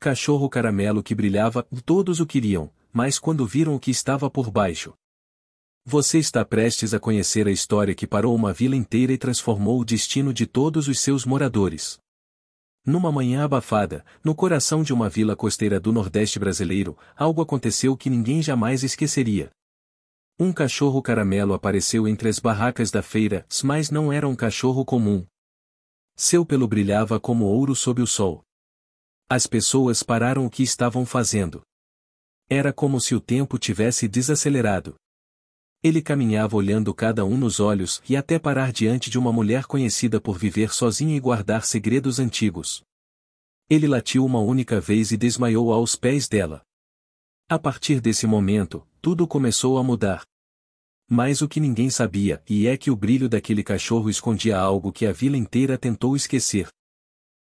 cachorro caramelo que brilhava, todos o queriam, mas quando viram o que estava por baixo. Você está prestes a conhecer a história que parou uma vila inteira e transformou o destino de todos os seus moradores. Numa manhã abafada, no coração de uma vila costeira do Nordeste brasileiro, algo aconteceu que ninguém jamais esqueceria. Um cachorro caramelo apareceu entre as barracas da feira, mas não era um cachorro comum. Seu pelo brilhava como ouro sob o sol. As pessoas pararam o que estavam fazendo. Era como se o tempo tivesse desacelerado. Ele caminhava olhando cada um nos olhos e até parar diante de uma mulher conhecida por viver sozinha e guardar segredos antigos. Ele latiu uma única vez e desmaiou aos pés dela. A partir desse momento, tudo começou a mudar. Mas o que ninguém sabia, e é que o brilho daquele cachorro escondia algo que a vila inteira tentou esquecer.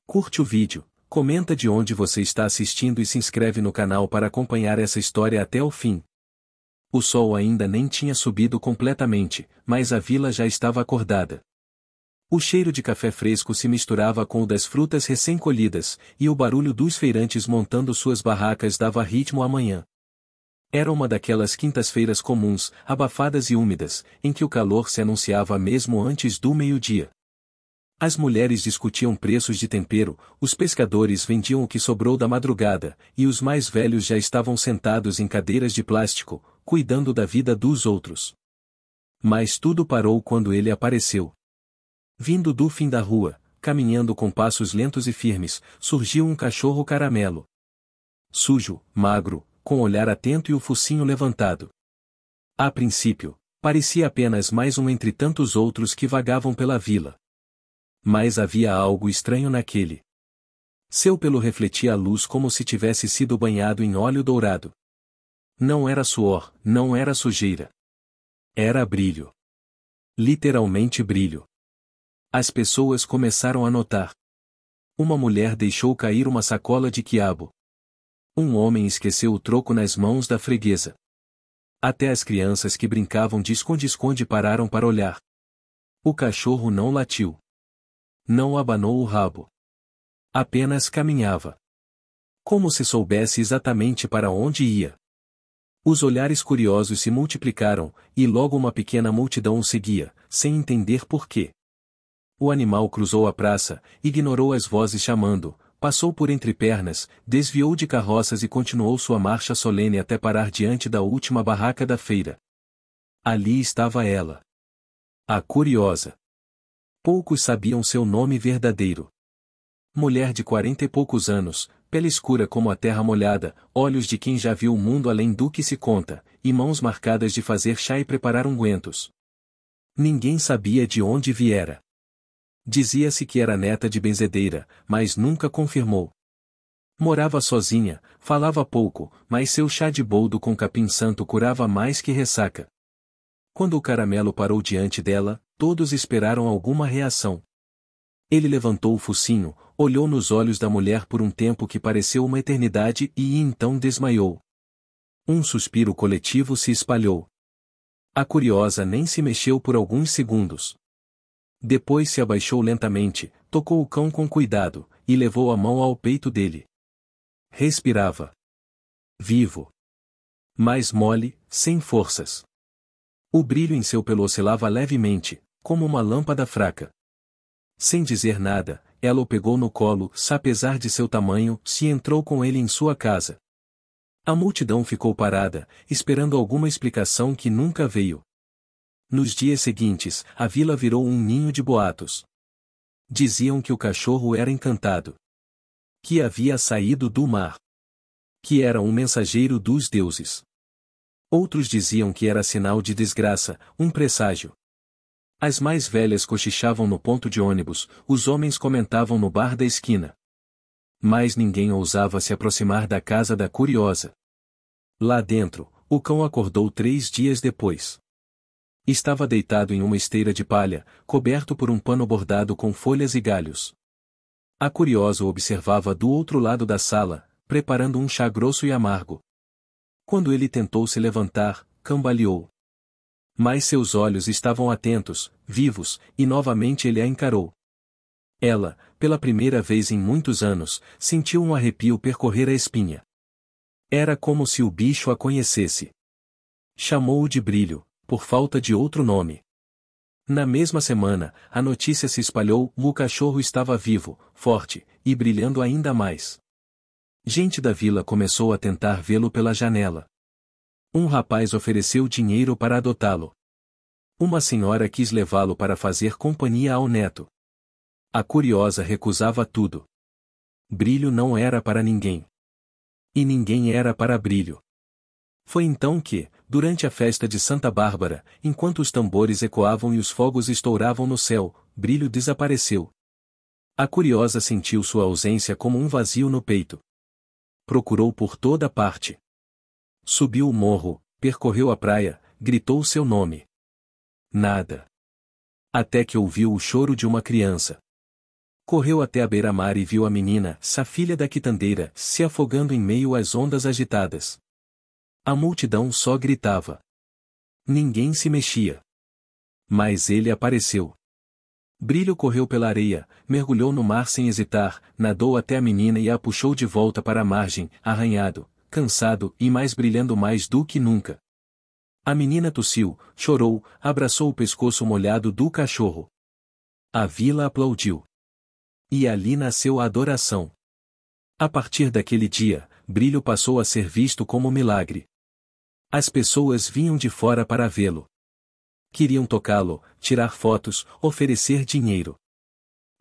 Curte o vídeo, comenta de onde você está assistindo e se inscreve no canal para acompanhar essa história até o fim. O sol ainda nem tinha subido completamente, mas a vila já estava acordada. O cheiro de café fresco se misturava com o das frutas recém-colhidas, e o barulho dos feirantes montando suas barracas dava ritmo à manhã. Era uma daquelas quintas-feiras comuns, abafadas e úmidas, em que o calor se anunciava mesmo antes do meio-dia. As mulheres discutiam preços de tempero, os pescadores vendiam o que sobrou da madrugada, e os mais velhos já estavam sentados em cadeiras de plástico, cuidando da vida dos outros. Mas tudo parou quando ele apareceu. Vindo do fim da rua, caminhando com passos lentos e firmes, surgiu um cachorro caramelo. Sujo, magro, com olhar atento e o focinho levantado. A princípio, parecia apenas mais um entre tantos outros que vagavam pela vila. Mas havia algo estranho naquele. Seu pelo refletia a luz como se tivesse sido banhado em óleo dourado. Não era suor, não era sujeira. Era brilho. Literalmente brilho. As pessoas começaram a notar. Uma mulher deixou cair uma sacola de quiabo. Um homem esqueceu o troco nas mãos da freguesa. Até as crianças que brincavam de esconde-esconde pararam para olhar. O cachorro não latiu. Não abanou o rabo. Apenas caminhava. Como se soubesse exatamente para onde ia. Os olhares curiosos se multiplicaram, e logo uma pequena multidão o seguia, sem entender por quê. O animal cruzou a praça, ignorou as vozes chamando, passou por entre pernas, desviou de carroças e continuou sua marcha solene até parar diante da última barraca da feira. Ali estava ela. A Curiosa. Poucos sabiam seu nome verdadeiro. Mulher de 40 e poucos anos, pele escura como a terra molhada, olhos de quem já viu o mundo além do que se conta, e mãos marcadas de fazer chá e preparar ungüentos. Ninguém sabia de onde viera. Dizia-se que era neta de benzedeira, mas nunca confirmou. Morava sozinha, falava pouco, mas seu chá de boldo com capim-santo curava mais que ressaca. Quando o caramelo parou diante dela, todos esperaram alguma reação. Ele levantou o focinho, olhou nos olhos da mulher por um tempo que pareceu uma eternidade e então desmaiou. Um suspiro coletivo se espalhou. A Curiosa nem se mexeu por alguns segundos. Depois se abaixou lentamente, tocou o cão com cuidado, e levou a mão ao peito dele. Respirava. Vivo. Mais mole, sem forças. O brilho em seu pelo oscilava levemente, como uma lâmpada fraca. Sem dizer nada, ela o pegou no colo, apesar de seu tamanho, se entrou com ele em sua casa. A multidão ficou parada, esperando alguma explicação que nunca veio. Nos dias seguintes, a vila virou um ninho de boatos. Diziam que o cachorro era encantado. Que havia saído do mar. Que era um mensageiro dos deuses. Outros diziam que era sinal de desgraça, um presságio. As mais velhas cochichavam no ponto de ônibus, os homens comentavam no bar da esquina. Mas ninguém ousava se aproximar da casa da Curiosa. Lá dentro, o cão acordou 3 dias depois. Estava deitado em uma esteira de palha, coberto por um pano bordado com folhas e galhos. A Curiosa o observava do outro lado da sala, preparando um chá grosso e amargo. Quando ele tentou se levantar, cambaleou. Mas seus olhos estavam atentos, vivos, e novamente ele a encarou. Ela, pela primeira vez em muitos anos, sentiu um arrepio percorrer a espinha. Era como se o bicho a conhecesse. Chamou-o de Brilho, por falta de outro nome. Na mesma semana, a notícia se espalhou: o cachorro estava vivo, forte, e brilhando ainda mais. Gente da vila começou a tentar vê-lo pela janela. Um rapaz ofereceu dinheiro para adotá-lo. Uma senhora quis levá-lo para fazer companhia ao neto. A curiosa recusava tudo. Brilho não era para ninguém. E ninguém era para Brilho. Foi então que, durante a festa de Santa Bárbara, enquanto os tambores ecoavam e os fogos estouravam no céu, Brilho desapareceu. A curiosa sentiu sua ausência como um vazio no peito. Procurou por toda parte. Subiu o morro, percorreu a praia, gritou seu nome. Nada. Até que ouviu o choro de uma criança. Correu até a beira-mar e viu a menina, a filha da quitandeira, se afogando em meio às ondas agitadas. A multidão só gritava. Ninguém se mexia. Mas ele apareceu. Brilho correu pela areia, mergulhou no mar sem hesitar, nadou até a menina e a puxou de volta para a margem, arranhado, cansado e mais brilhando mais do que nunca. A menina tossiu, chorou, abraçou o pescoço molhado do cachorro. A vila aplaudiu. E ali nasceu a adoração. A partir daquele dia, Brilho passou a ser visto como milagre. As pessoas vinham de fora para vê-lo. Queriam tocá-lo, tirar fotos, oferecer dinheiro.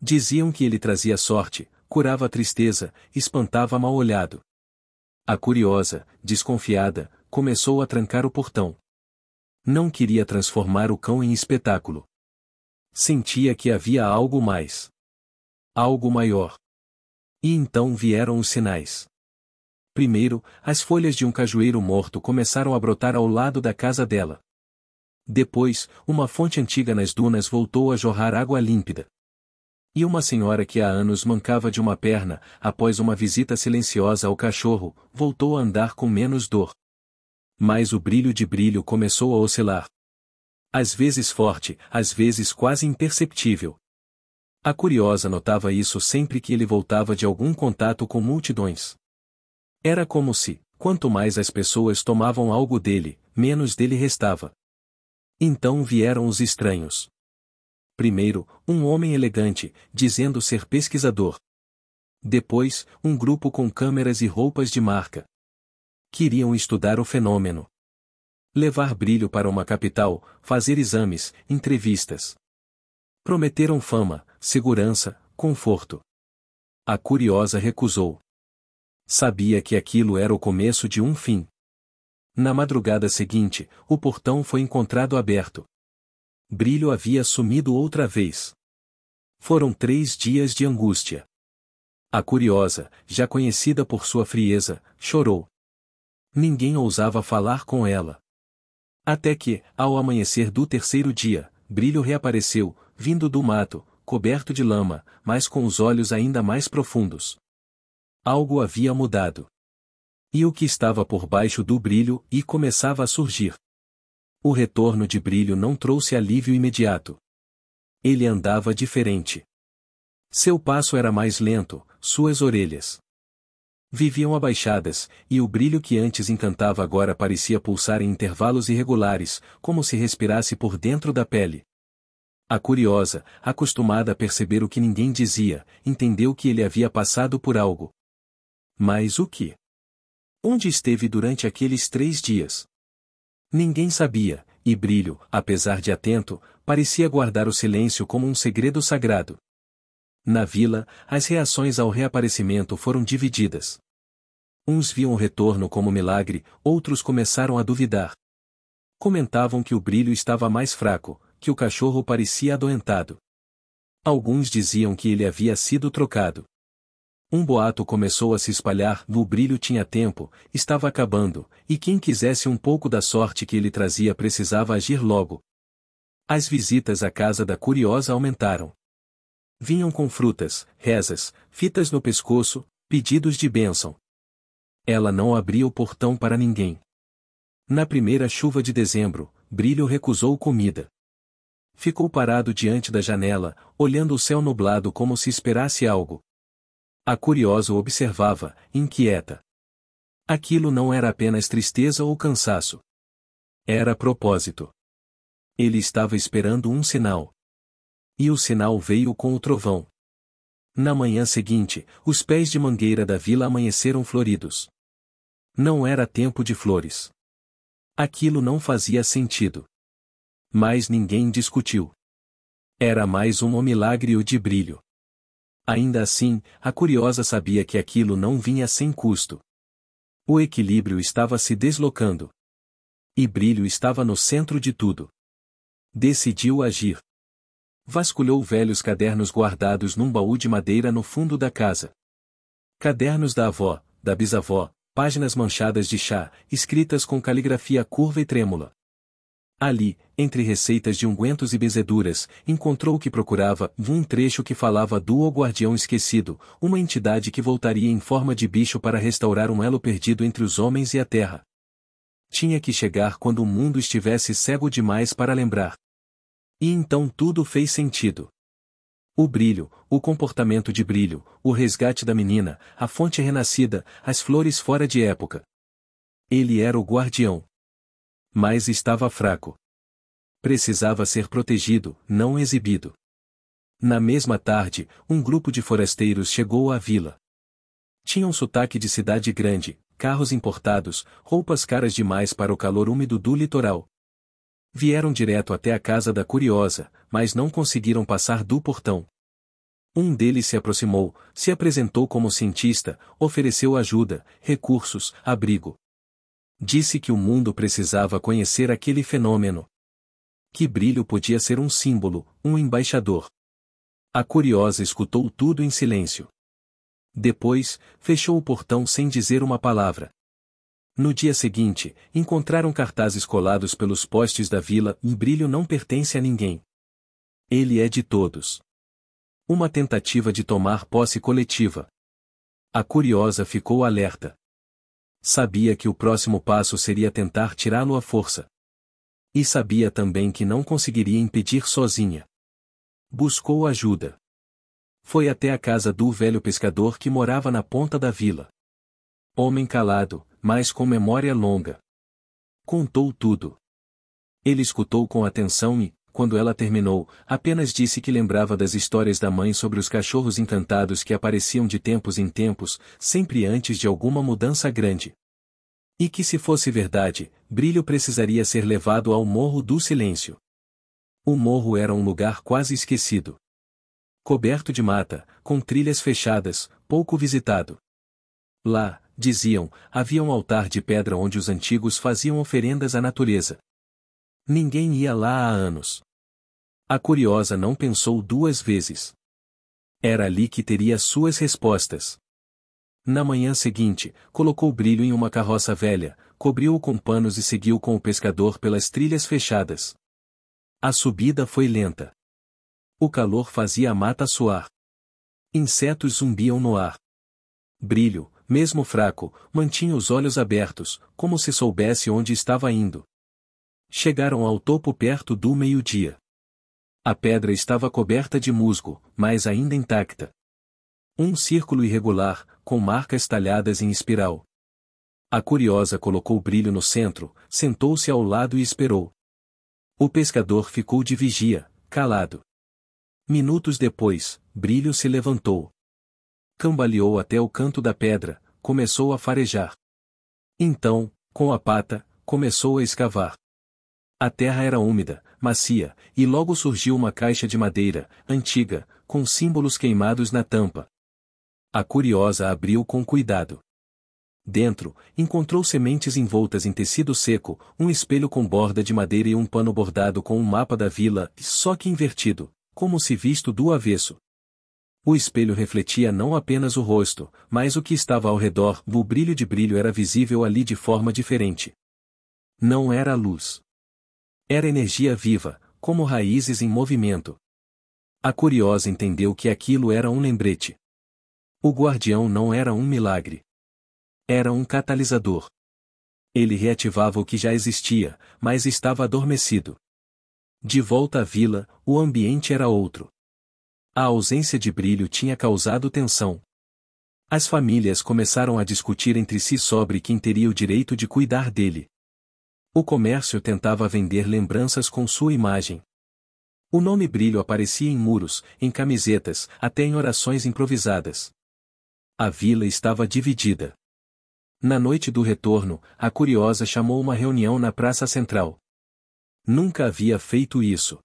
Diziam que ele trazia sorte, curava a tristeza, espantava mal-olhado. A curiosa, desconfiada, começou a trancar o portão. Não queria transformar o cão em espetáculo. Sentia que havia algo mais. Algo maior. E então vieram os sinais. Primeiro, as folhas de um cajueiro morto começaram a brotar ao lado da casa dela. Depois, uma fonte antiga nas dunas voltou a jorrar água límpida. E uma senhora que há anos mancava de uma perna, após uma visita silenciosa ao cachorro, voltou a andar com menos dor. Mas o brilho de Brilho começou a oscilar. Às vezes forte, às vezes quase imperceptível. A curiosa notava isso sempre que ele voltava de algum contato com multidões. Era como se, quanto mais as pessoas tomavam algo dele, menos dele restava. Então vieram os estranhos. Primeiro, um homem elegante, dizendo ser pesquisador. Depois, um grupo com câmeras e roupas de marca. Queriam estudar o fenômeno. Levar Brilho para uma capital, fazer exames, entrevistas. Prometeram fama, segurança, conforto. A curiosa recusou. Sabia que aquilo era o começo de um fim. Na madrugada seguinte, o portão foi encontrado aberto. Brilho havia sumido outra vez. Foram 3 dias de angústia. A curiosa, já conhecida por sua frieza, chorou. Ninguém ousava falar com ela. Até que, ao amanhecer do 3º dia, Brilho reapareceu, vindo do mato, coberto de lama, mas com os olhos ainda mais profundos. Algo havia mudado. E o que estava por baixo do brilho e começava a surgir. O retorno de Brilho não trouxe alívio imediato. Ele andava diferente. Seu passo era mais lento, suas orelhas viviam abaixadas, e o brilho que antes encantava agora parecia pulsar em intervalos irregulares, como se respirasse por dentro da pele. A curiosa, acostumada a perceber o que ninguém dizia, entendeu que ele havia passado por algo. Mas o que? Onde esteve durante aqueles 3 dias? Ninguém sabia, e Brilho, apesar de atento, parecia guardar o silêncio como um segredo sagrado. Na vila, as reações ao reaparecimento foram divididas. Uns viam o retorno como milagre, outros começaram a duvidar. Comentavam que o Brilho estava mais fraco, que o cachorro parecia adoentado. Alguns diziam que ele havia sido trocado. Um boato começou a se espalhar: o Brilho tinha tempo, estava acabando, e quem quisesse um pouco da sorte que ele trazia precisava agir logo. As visitas à casa da curiosa aumentaram. Vinham com frutas, rezas, fitas no pescoço, pedidos de bênção. Ela não abria o portão para ninguém. Na primeira chuva de dezembro, Brilho recusou comida. Ficou parado diante da janela, olhando o céu nublado como se esperasse algo. A curiosa o observava, inquieta. Aquilo não era apenas tristeza ou cansaço. Era propósito. Ele estava esperando um sinal. E o sinal veio com o trovão. Na manhã seguinte, os pés de mangueira da vila amanheceram floridos. Não era tempo de flores. Aquilo não fazia sentido. Mas ninguém discutiu. Era mais um milagre de brilho. Ainda assim, a curiosa sabia que aquilo não vinha sem custo. O equilíbrio estava se deslocando. E brilho estava no centro de tudo. Decidiu agir. Vasculhou velhos cadernos guardados num baú de madeira no fundo da casa. Cadernos da avó, da bisavó, páginas manchadas de chá, escritas com caligrafia curva e trêmula. Ali, entre receitas de ungüentos e benzeduras, encontrou o que procurava, um trecho que falava do guardião esquecido, uma entidade que voltaria em forma de bicho para restaurar um elo perdido entre os homens e a terra. Tinha que chegar quando o mundo estivesse cego demais para lembrar. E então tudo fez sentido. O brilho, o comportamento de brilho, o resgate da menina, a fonte renascida, as flores fora de época. Ele era o guardião. Mas estava fraco. Precisava ser protegido, não exibido. Na mesma tarde, um grupo de forasteiros chegou à vila. Tinham sotaque de cidade grande, carros importados, roupas caras demais para o calor úmido do litoral. Vieram direto até a casa da curiosa, mas não conseguiram passar do portão. Um deles se aproximou, se apresentou como cientista, ofereceu ajuda, recursos, abrigo. Disse que o mundo precisava conhecer aquele fenômeno. Que brilho podia ser um símbolo, um embaixador. A curiosa escutou tudo em silêncio. Depois, fechou o portão sem dizer uma palavra. No dia seguinte, encontraram cartazes colados pelos postes da vila: "O brilho não pertence a ninguém. Ele é de todos." Uma tentativa de tomar posse coletiva. A curiosa ficou alerta. Sabia que o próximo passo seria tentar tirá-lo à força. E sabia também que não conseguiria impedir sozinha. Buscou ajuda. Foi até a casa do velho pescador que morava na ponta da vila. Homem calado, mas com memória longa. Contou tudo. Ele escutou com atenção e, quando ela terminou, apenas disse que lembrava das histórias da mãe sobre os cachorros encantados que apareciam de tempos em tempos, sempre antes de alguma mudança grande. E que, se fosse verdade, Brilho precisaria ser levado ao Morro do Silêncio. O morro era um lugar quase esquecido. Coberto de mata, com trilhas fechadas, pouco visitado. Lá, diziam, havia um altar de pedra onde os antigos faziam oferendas à natureza. Ninguém ia lá há anos. A curiosa não pensou duas vezes. Era ali que teria suas respostas. Na manhã seguinte, colocou Brilho em uma carroça velha, cobriu-o com panos e seguiu com o pescador pelas trilhas fechadas. A subida foi lenta. O calor fazia a mata suar. Insetos zumbiam no ar. Brilho, mesmo fraco, mantinha os olhos abertos, como se soubesse onde estava indo. Chegaram ao topo perto do meio-dia. A pedra estava coberta de musgo, mas ainda intacta. Um círculo irregular, com marcas talhadas em espiral. A curiosa colocou Brilho no centro, sentou-se ao lado e esperou. O pescador ficou de vigia, calado. Minutos depois, Brilho se levantou. Cambaleou até o canto da pedra, começou a farejar. Então, com a pata, começou a escavar. A terra era úmida, macia, e logo surgiu uma caixa de madeira, antiga, com símbolos queimados na tampa. A curiosa abriu com cuidado. Dentro, encontrou sementes envoltas em tecido seco, um espelho com borda de madeira e um pano bordado com um mapa da vila, só que invertido, como se visto do avesso. O espelho refletia não apenas o rosto, mas o que estava ao redor. O brilho de Brilho era visível ali de forma diferente. Não era luz. Era energia viva, como raízes em movimento. A curiosa entendeu que aquilo era um lembrete. O guardião não era um milagre. Era um catalisador. Ele reativava o que já existia, mas estava adormecido. De volta à vila, o ambiente era outro. A ausência de Brilho tinha causado tensão. As famílias começaram a discutir entre si sobre quem teria o direito de cuidar dele. O comércio tentava vender lembranças com sua imagem. O nome Brilho aparecia em muros, em camisetas, até em orações improvisadas. A vila estava dividida. Na noite do retorno, a Curiosa chamou uma reunião na Praça Central. Nunca havia feito isso.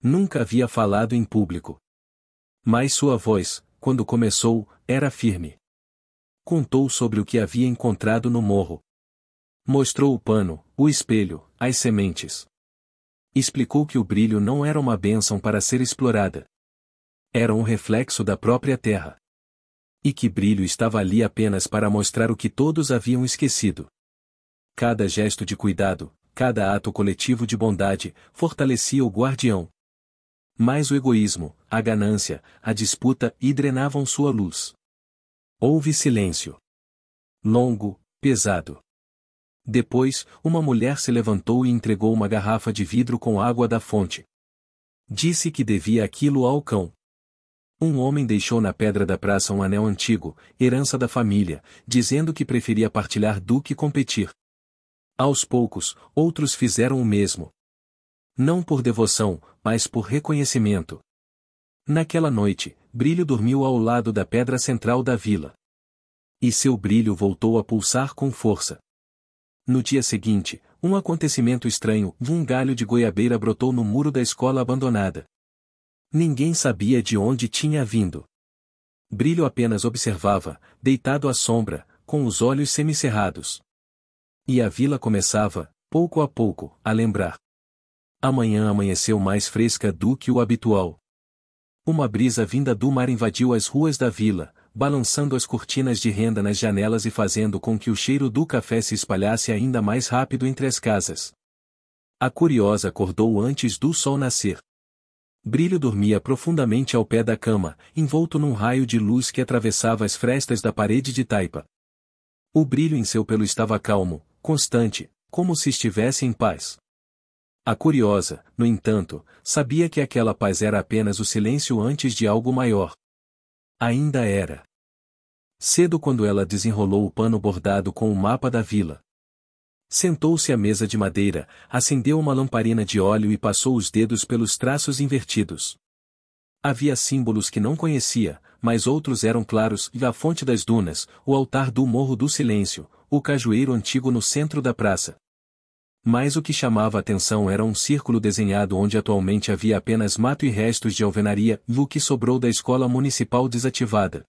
Nunca havia falado em público. Mas sua voz, quando começou, era firme. Contou sobre o que havia encontrado no morro. Mostrou o pano, o espelho, as sementes. Explicou que o brilho não era uma bênção para ser explorada. Era um reflexo da própria terra. E que Brilho estava ali apenas para mostrar o que todos haviam esquecido. Cada gesto de cuidado, cada ato coletivo de bondade, fortalecia o guardião. Mas o egoísmo, a ganância, a disputa drenavam sua luz. Houve silêncio. Longo, pesado. Depois, uma mulher se levantou e entregou uma garrafa de vidro com água da fonte. Disse que devia aquilo ao cão. Um homem deixou na pedra da praça um anel antigo, herança da família, dizendo que preferia partilhar do que competir. Aos poucos, outros fizeram o mesmo. Não por devoção, mas por reconhecimento. Naquela noite, Brilho dormiu ao lado da pedra central da vila. E seu brilho voltou a pulsar com força. No dia seguinte, um acontecimento estranho, um galho de goiabeira brotou no muro da escola abandonada. Ninguém sabia de onde tinha vindo. Brilho apenas observava, deitado à sombra, com os olhos semicerrados. E a vila começava, pouco a pouco, a lembrar. A manhã amanheceu mais fresca do que o habitual. Uma brisa vinda do mar invadiu as ruas da vila, balançando as cortinas de renda nas janelas e fazendo com que o cheiro do café se espalhasse ainda mais rápido entre as casas. A Curiosa acordou antes do sol nascer. Brilho dormia profundamente ao pé da cama, envolto num raio de luz que atravessava as frestas da parede de taipa. O brilho em seu pelo estava calmo, constante, como se estivesse em paz. A Curiosa, no entanto, sabia que aquela paz era apenas o silêncio antes de algo maior. Ainda era cedo quando ela desenrolou o pano bordado com o mapa da vila. Sentou-se à mesa de madeira, acendeu uma lamparina de óleo e passou os dedos pelos traços invertidos. Havia símbolos que não conhecia, mas outros eram claros: a fonte das dunas, o altar do Morro do Silêncio, o cajueiro antigo no centro da praça. Mas o que chamava a atenção era um círculo desenhado onde atualmente havia apenas mato e restos de alvenaria, o que sobrou da escola municipal desativada.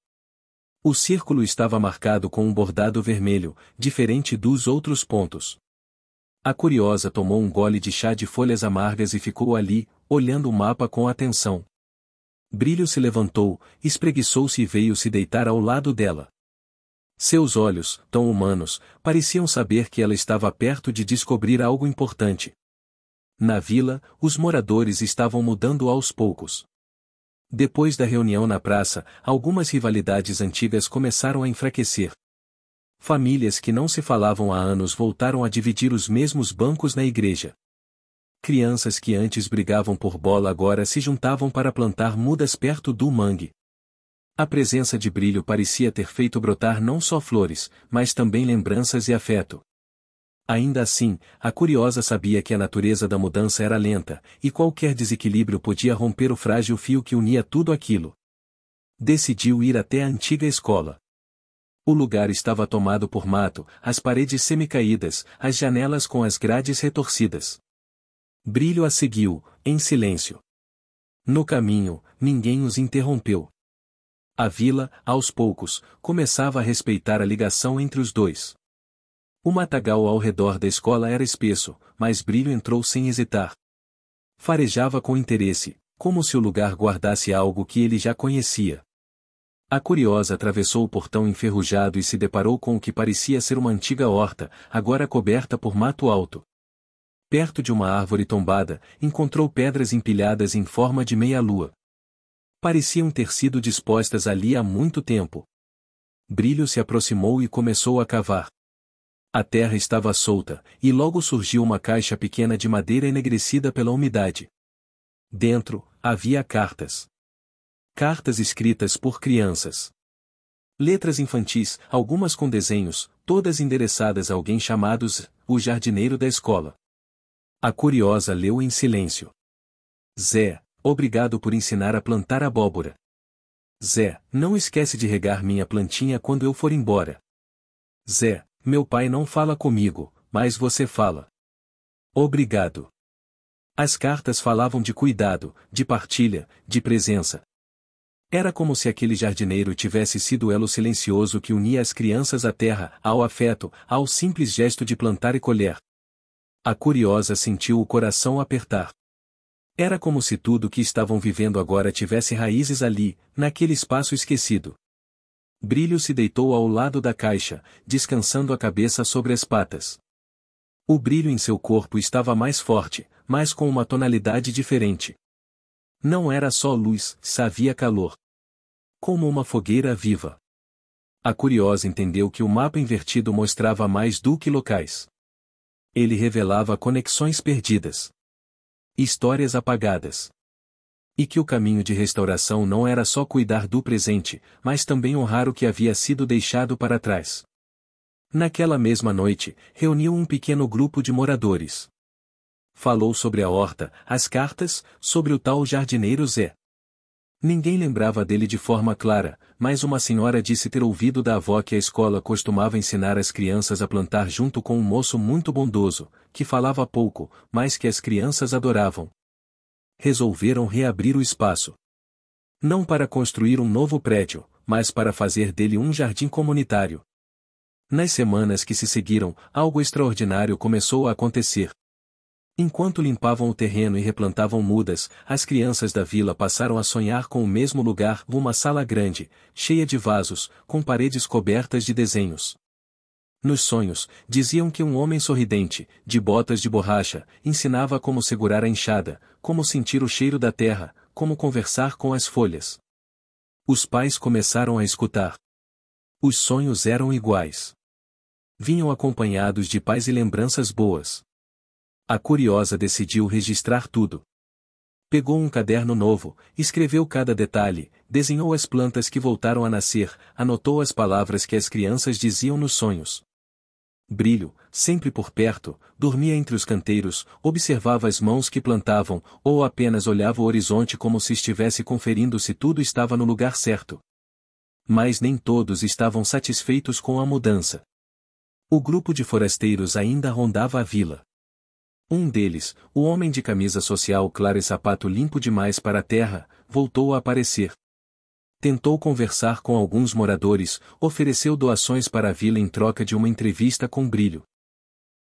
O círculo estava marcado com um bordado vermelho, diferente dos outros pontos. A Curiosa tomou um gole de chá de folhas amargas e ficou ali, olhando o mapa com atenção. Brilho se levantou, espreguiçou-se e veio se deitar ao lado dela. Seus olhos, tão humanos, pareciam saber que ela estava perto de descobrir algo importante. Na vila, os moradores estavam mudando aos poucos. Depois da reunião na praça, algumas rivalidades antigas começaram a enfraquecer. Famílias que não se falavam há anos voltaram a dividir os mesmos bancos na igreja. Crianças que antes brigavam por bola agora se juntavam para plantar mudas perto do mangue. A presença de Brilho parecia ter feito brotar não só flores, mas também lembranças e afeto. Ainda assim, a Curiosa sabia que a natureza da mudança era lenta, e qualquer desequilíbrio podia romper o frágil fio que unia tudo aquilo. Decidiu ir até a antiga escola. O lugar estava tomado por mato, as paredes semicaídas, as janelas com as grades retorcidas. Brilho a seguiu, em silêncio. No caminho, ninguém os interrompeu. A vila, aos poucos, começava a respeitar a ligação entre os dois. O matagal ao redor da escola era espesso, mas Brilho entrou sem hesitar. Farejava com interesse, como se o lugar guardasse algo que ele já conhecia. A Curiosa atravessou o portão enferrujado e se deparou com o que parecia ser uma antiga horta, agora coberta por mato alto. Perto de uma árvore tombada, encontrou pedras empilhadas em forma de meia-lua. Pareciam ter sido dispostas ali há muito tempo. Brilho se aproximou e começou a cavar. A terra estava solta, e logo surgiu uma caixa pequena de madeira enegrecida pela umidade. Dentro, havia cartas. Cartas escritas por crianças. Letras infantis, algumas com desenhos, todas endereçadas a alguém chamado Z, o jardineiro da escola. A curiosa leu em silêncio. Zé, obrigado por ensinar a plantar abóbora. Zé, não esquece de regar minha plantinha quando eu for embora. Zé, meu pai não fala comigo, mas você fala. Obrigado. As cartas falavam de cuidado, de partilha, de presença. Era como se aquele jardineiro tivesse sido o elo silencioso que unia as crianças à terra, ao afeto, ao simples gesto de plantar e colher. A curiosa sentiu o coração apertar. Era como se tudo que estavam vivendo agora tivesse raízes ali, naquele espaço esquecido. Brilho se deitou ao lado da caixa, descansando a cabeça sobre as patas. O brilho em seu corpo estava mais forte, mas com uma tonalidade diferente. Não era só luz, havia calor. Como uma fogueira viva. A curiosa entendeu que o mapa invertido mostrava mais do que locais. Ele revelava conexões perdidas. Histórias apagadas. E que o caminho de restauração não era só cuidar do presente, mas também honrar o que havia sido deixado para trás. Naquela mesma noite, reuniu um pequeno grupo de moradores. Falou sobre a horta, as cartas, sobre o tal jardineiro Zé. Ninguém lembrava dele de forma clara, mas uma senhora disse ter ouvido da avó que a escola costumava ensinar as crianças a plantar junto com um moço muito bondoso, que falava pouco, mas que as crianças adoravam. Resolveram reabrir o espaço. Não para construir um novo prédio, mas para fazer dele um jardim comunitário. Nas semanas que se seguiram, algo extraordinário começou a acontecer. Enquanto limpavam o terreno e replantavam mudas, as crianças da vila passaram a sonhar com o mesmo lugar, uma sala grande, cheia de vasos, com paredes cobertas de desenhos. Nos sonhos, diziam que um homem sorridente, de botas de borracha, ensinava como segurar a enxada, como sentir o cheiro da terra, como conversar com as folhas. Os pais começaram a escutar. Os sonhos eram iguais. Vinham acompanhados de paz e lembranças boas. A curiosa decidiu registrar tudo. Pegou um caderno novo, escreveu cada detalhe, desenhou as plantas que voltaram a nascer, anotou as palavras que as crianças diziam nos sonhos. Brilho, sempre por perto, dormia entre os canteiros, observava as mãos que plantavam, ou apenas olhava o horizonte como se estivesse conferindo se tudo estava no lugar certo. Mas nem todos estavam satisfeitos com a mudança. O grupo de forasteiros ainda rondava a vila. Um deles, o homem de camisa social clara e sapato limpo demais para a terra, voltou a aparecer. Tentou conversar com alguns moradores, ofereceu doações para a vila em troca de uma entrevista com Brilho.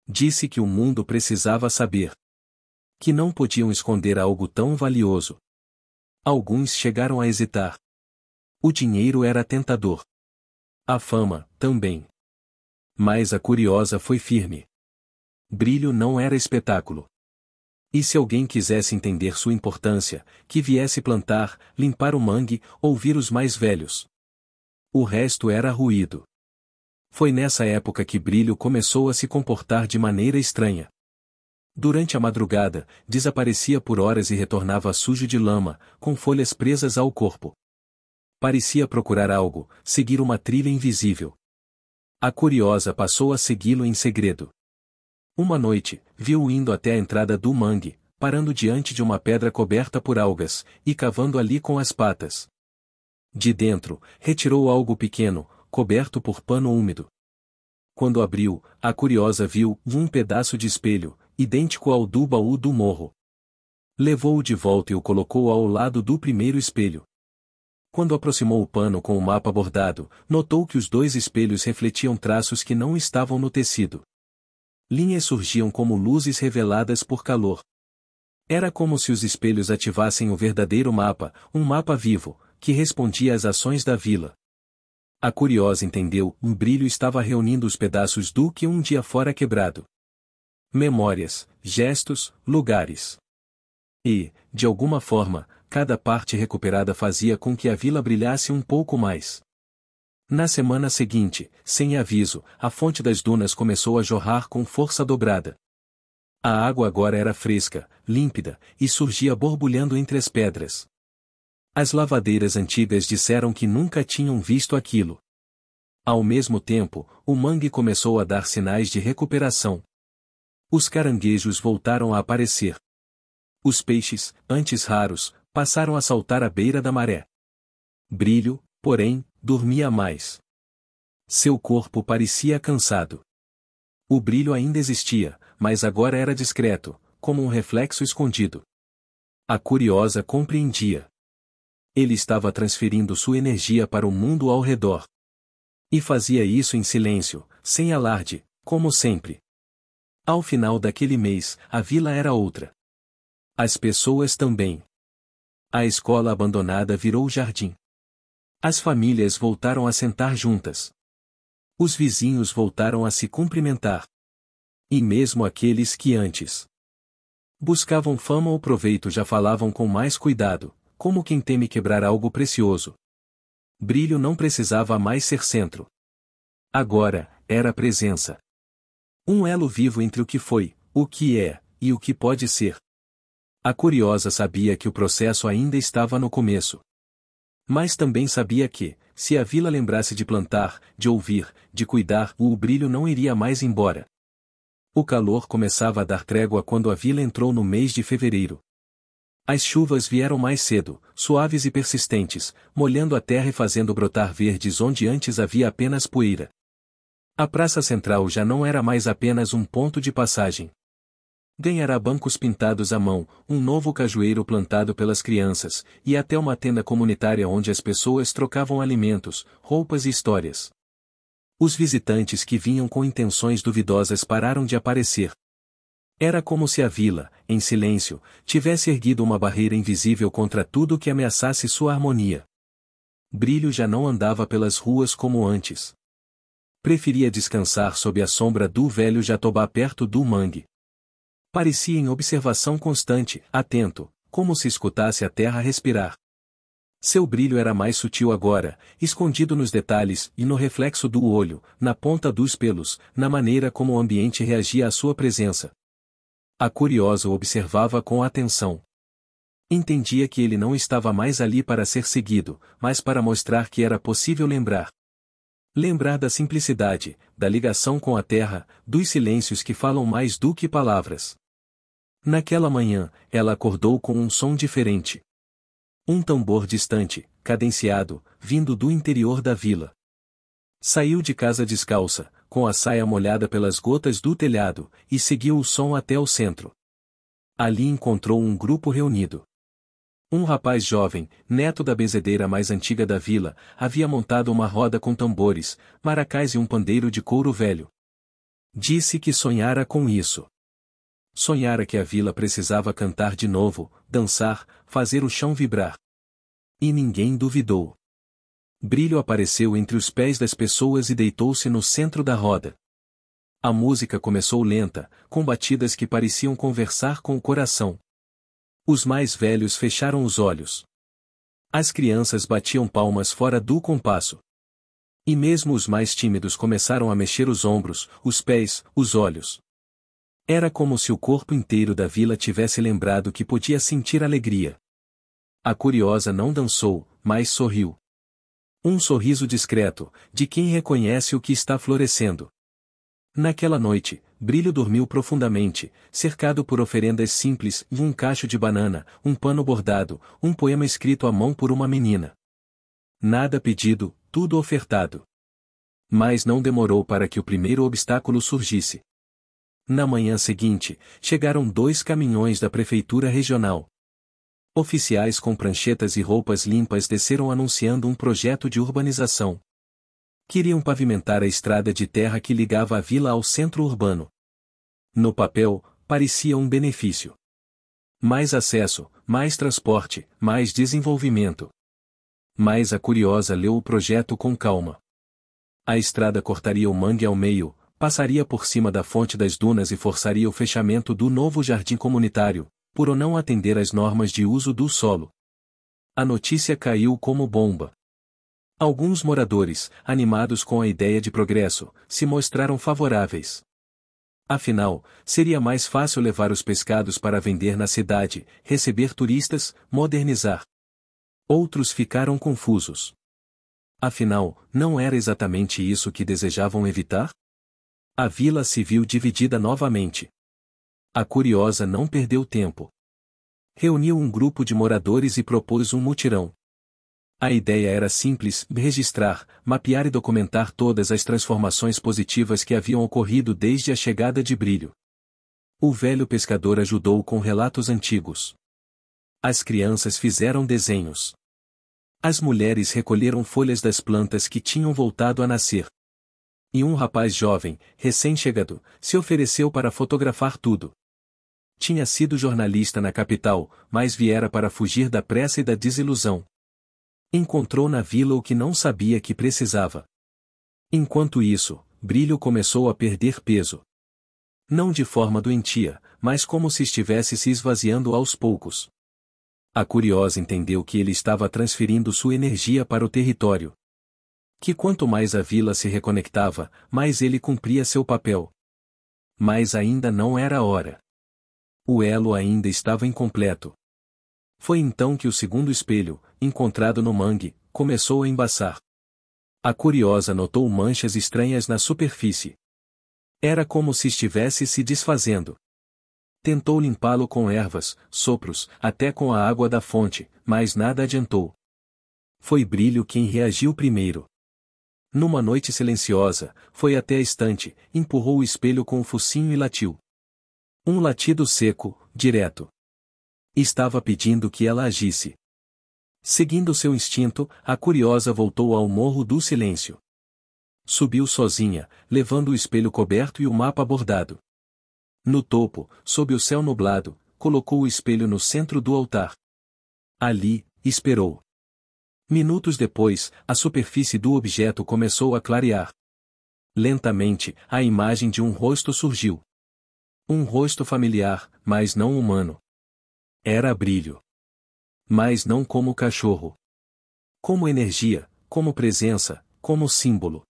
Disse que o mundo precisava saber. Que não podiam esconder algo tão valioso. Alguns chegaram a hesitar. O dinheiro era tentador. A fama, também. Mas a curiosa foi firme. Brilho não era espetáculo. E se alguém quisesse entender sua importância, que viesse plantar, limpar o mangue, ouvir os mais velhos. O resto era ruído. Foi nessa época que Brilho começou a se comportar de maneira estranha. Durante a madrugada, desaparecia por horas e retornava sujo de lama, com folhas presas ao corpo. Parecia procurar algo, seguir uma trilha invisível. A curiosa passou a segui-lo em segredo. Uma noite, viu-o indo até a entrada do mangue, parando diante de uma pedra coberta por algas, e cavando ali com as patas. De dentro, retirou algo pequeno, coberto por pano úmido. Quando abriu, a curiosa viu um pedaço de espelho, idêntico ao do baú do morro. Levou-o de volta e o colocou ao lado do primeiro espelho. Quando aproximou o pano com o mapa bordado, notou que os dois espelhos refletiam traços que não estavam no tecido. Linhas surgiam como luzes reveladas por calor. Era como se os espelhos ativassem o verdadeiro mapa, um mapa vivo, que respondia às ações da vila. A curiosa entendeu, um brilho estava reunindo os pedaços do que um dia fora quebrado. Memórias, gestos, lugares. E, de alguma forma, cada parte recuperada fazia com que a vila brilhasse um pouco mais. Na semana seguinte, sem aviso, a fonte das dunas começou a jorrar com força dobrada. A água agora era fresca, límpida, e surgia borbulhando entre as pedras. As lavadeiras antigas disseram que nunca tinham visto aquilo. Ao mesmo tempo, o mangue começou a dar sinais de recuperação. Os caranguejos voltaram a aparecer. Os peixes, antes raros, passaram a saltar à beira da maré. Brilho, porém, dormia mais. Seu corpo parecia cansado. O brilho ainda existia, mas agora era discreto, como um reflexo escondido. A curiosa compreendia. Ele estava transferindo sua energia para o mundo ao redor. E fazia isso em silêncio, sem alarde, como sempre. Ao final daquele mês, a vila era outra. As pessoas também. A escola abandonada virou jardim. As famílias voltaram a sentar juntas. Os vizinhos voltaram a se cumprimentar. E mesmo aqueles que antes buscavam fama ou proveito já falavam com mais cuidado, como quem teme quebrar algo precioso. Brilho não precisava mais ser centro. Agora, era presença. Um elo vivo entre o que foi, o que é, e o que pode ser. A curiosa sabia que o processo ainda estava no começo. Mas também sabia que, se a vila lembrasse de plantar, de ouvir, de cuidar, o brilho não iria mais embora. O calor começava a dar trégua quando a vila entrou no mês de fevereiro. As chuvas vieram mais cedo, suaves e persistentes, molhando a terra e fazendo brotar verdes onde antes havia apenas poeira. A praça central já não era mais apenas um ponto de passagem. Ganhará bancos pintados à mão, um novo cajueiro plantado pelas crianças, e até uma tenda comunitária onde as pessoas trocavam alimentos, roupas e histórias. Os visitantes que vinham com intenções duvidosas pararam de aparecer. Era como se a vila, em silêncio, tivesse erguido uma barreira invisível contra tudo que ameaçasse sua harmonia. Brilho já não andava pelas ruas como antes. Preferia descansar sob a sombra do velho jatobá perto do mangue. Parecia em observação constante, atento, como se escutasse a terra respirar. Seu brilho era mais sutil agora, escondido nos detalhes e no reflexo do olho, na ponta dos pelos, na maneira como o ambiente reagia à sua presença. A curiosa o observava com atenção. Entendia que ele não estava mais ali para ser seguido, mas para mostrar que era possível lembrar. Lembrar da simplicidade, da ligação com a terra, dos silêncios que falam mais do que palavras. Naquela manhã, ela acordou com um som diferente. Um tambor distante, cadenciado, vindo do interior da vila. Saiu de casa descalça, com a saia molhada pelas gotas do telhado, e seguiu o som até o centro. Ali encontrou um grupo reunido. Um rapaz jovem, neto da benzedeira mais antiga da vila, havia montado uma roda com tambores, maracás e um pandeiro de couro velho. Disse que sonhara com isso. Sonhara que a vila precisava cantar de novo, dançar, fazer o chão vibrar. E ninguém duvidou. Brilho apareceu entre os pés das pessoas e deitou-se no centro da roda. A música começou lenta, com batidas que pareciam conversar com o coração. Os mais velhos fecharam os olhos. As crianças batiam palmas fora do compasso. E mesmo os mais tímidos começaram a mexer os ombros, os pés, os olhos. Era como se o corpo inteiro da vila tivesse lembrado que podia sentir alegria. A curiosa não dançou, mas sorriu. Um sorriso discreto, de quem reconhece o que está florescendo. Naquela noite, Brilho dormiu profundamente, cercado por oferendas simples e um cacho de banana, um pano bordado, um poema escrito à mão por uma menina. Nada pedido, tudo ofertado. Mas não demorou para que o primeiro obstáculo surgisse. Na manhã seguinte, chegaram 2 caminhões da prefeitura regional. Oficiais com pranchetas e roupas limpas desceram anunciando um projeto de urbanização. Queriam pavimentar a estrada de terra que ligava a vila ao centro urbano. No papel, parecia um benefício. Mais acesso, mais transporte, mais desenvolvimento. Mas a curiosa leu o projeto com calma. A estrada cortaria o mangue ao meio, passaria por cima da fonte das dunas e forçaria o fechamento do novo jardim comunitário, por não atender às normas de uso do solo. A notícia caiu como bomba. Alguns moradores, animados com a ideia de progresso, se mostraram favoráveis. Afinal, seria mais fácil levar os pescados para vender na cidade, receber turistas, modernizar. Outros ficaram confusos. Afinal, não era exatamente isso que desejavam evitar? A vila se viu dividida novamente. A curiosa não perdeu tempo. Reuniu um grupo de moradores e propôs um mutirão. A ideia era simples: registrar, mapear e documentar todas as transformações positivas que haviam ocorrido desde a chegada de Brilho. O velho pescador ajudou com relatos antigos. As crianças fizeram desenhos. As mulheres recolheram folhas das plantas que tinham voltado a nascer. E um rapaz jovem, recém-chegado, se ofereceu para fotografar tudo. Tinha sido jornalista na capital, mas viera para fugir da pressa e da desilusão. Encontrou na vila o que não sabia que precisava. Enquanto isso, Brilho começou a perder peso. Não de forma doentia, mas como se estivesse se esvaziando aos poucos. A curiosa entendeu que ele estava transferindo sua energia para o território. Que quanto mais a vila se reconectava, mais ele cumpria seu papel. Mas ainda não era a hora. O elo ainda estava incompleto. Foi então que o segundo espelho, encontrado no mangue, começou a embaçar. A curiosa notou manchas estranhas na superfície. Era como se estivesse se desfazendo. Tentou limpá-lo com ervas, sopros, até com a água da fonte, mas nada adiantou. Foi Brilho quem reagiu primeiro. Numa noite silenciosa, foi até a estante, empurrou o espelho com o focinho e latiu. Um latido seco, direto. Estava pedindo que ela agisse. Seguindo seu instinto, a curiosa voltou ao Morro do Silêncio. Subiu sozinha, levando o espelho coberto e o mapa bordado. No topo, sob o céu nublado, colocou o espelho no centro do altar. Ali, esperou. Minutos depois, a superfície do objeto começou a clarear. Lentamente, a imagem de um rosto surgiu. Um rosto familiar, mas não humano. Era Brilho. Mas não como cachorro. Como energia, como presença, como símbolo.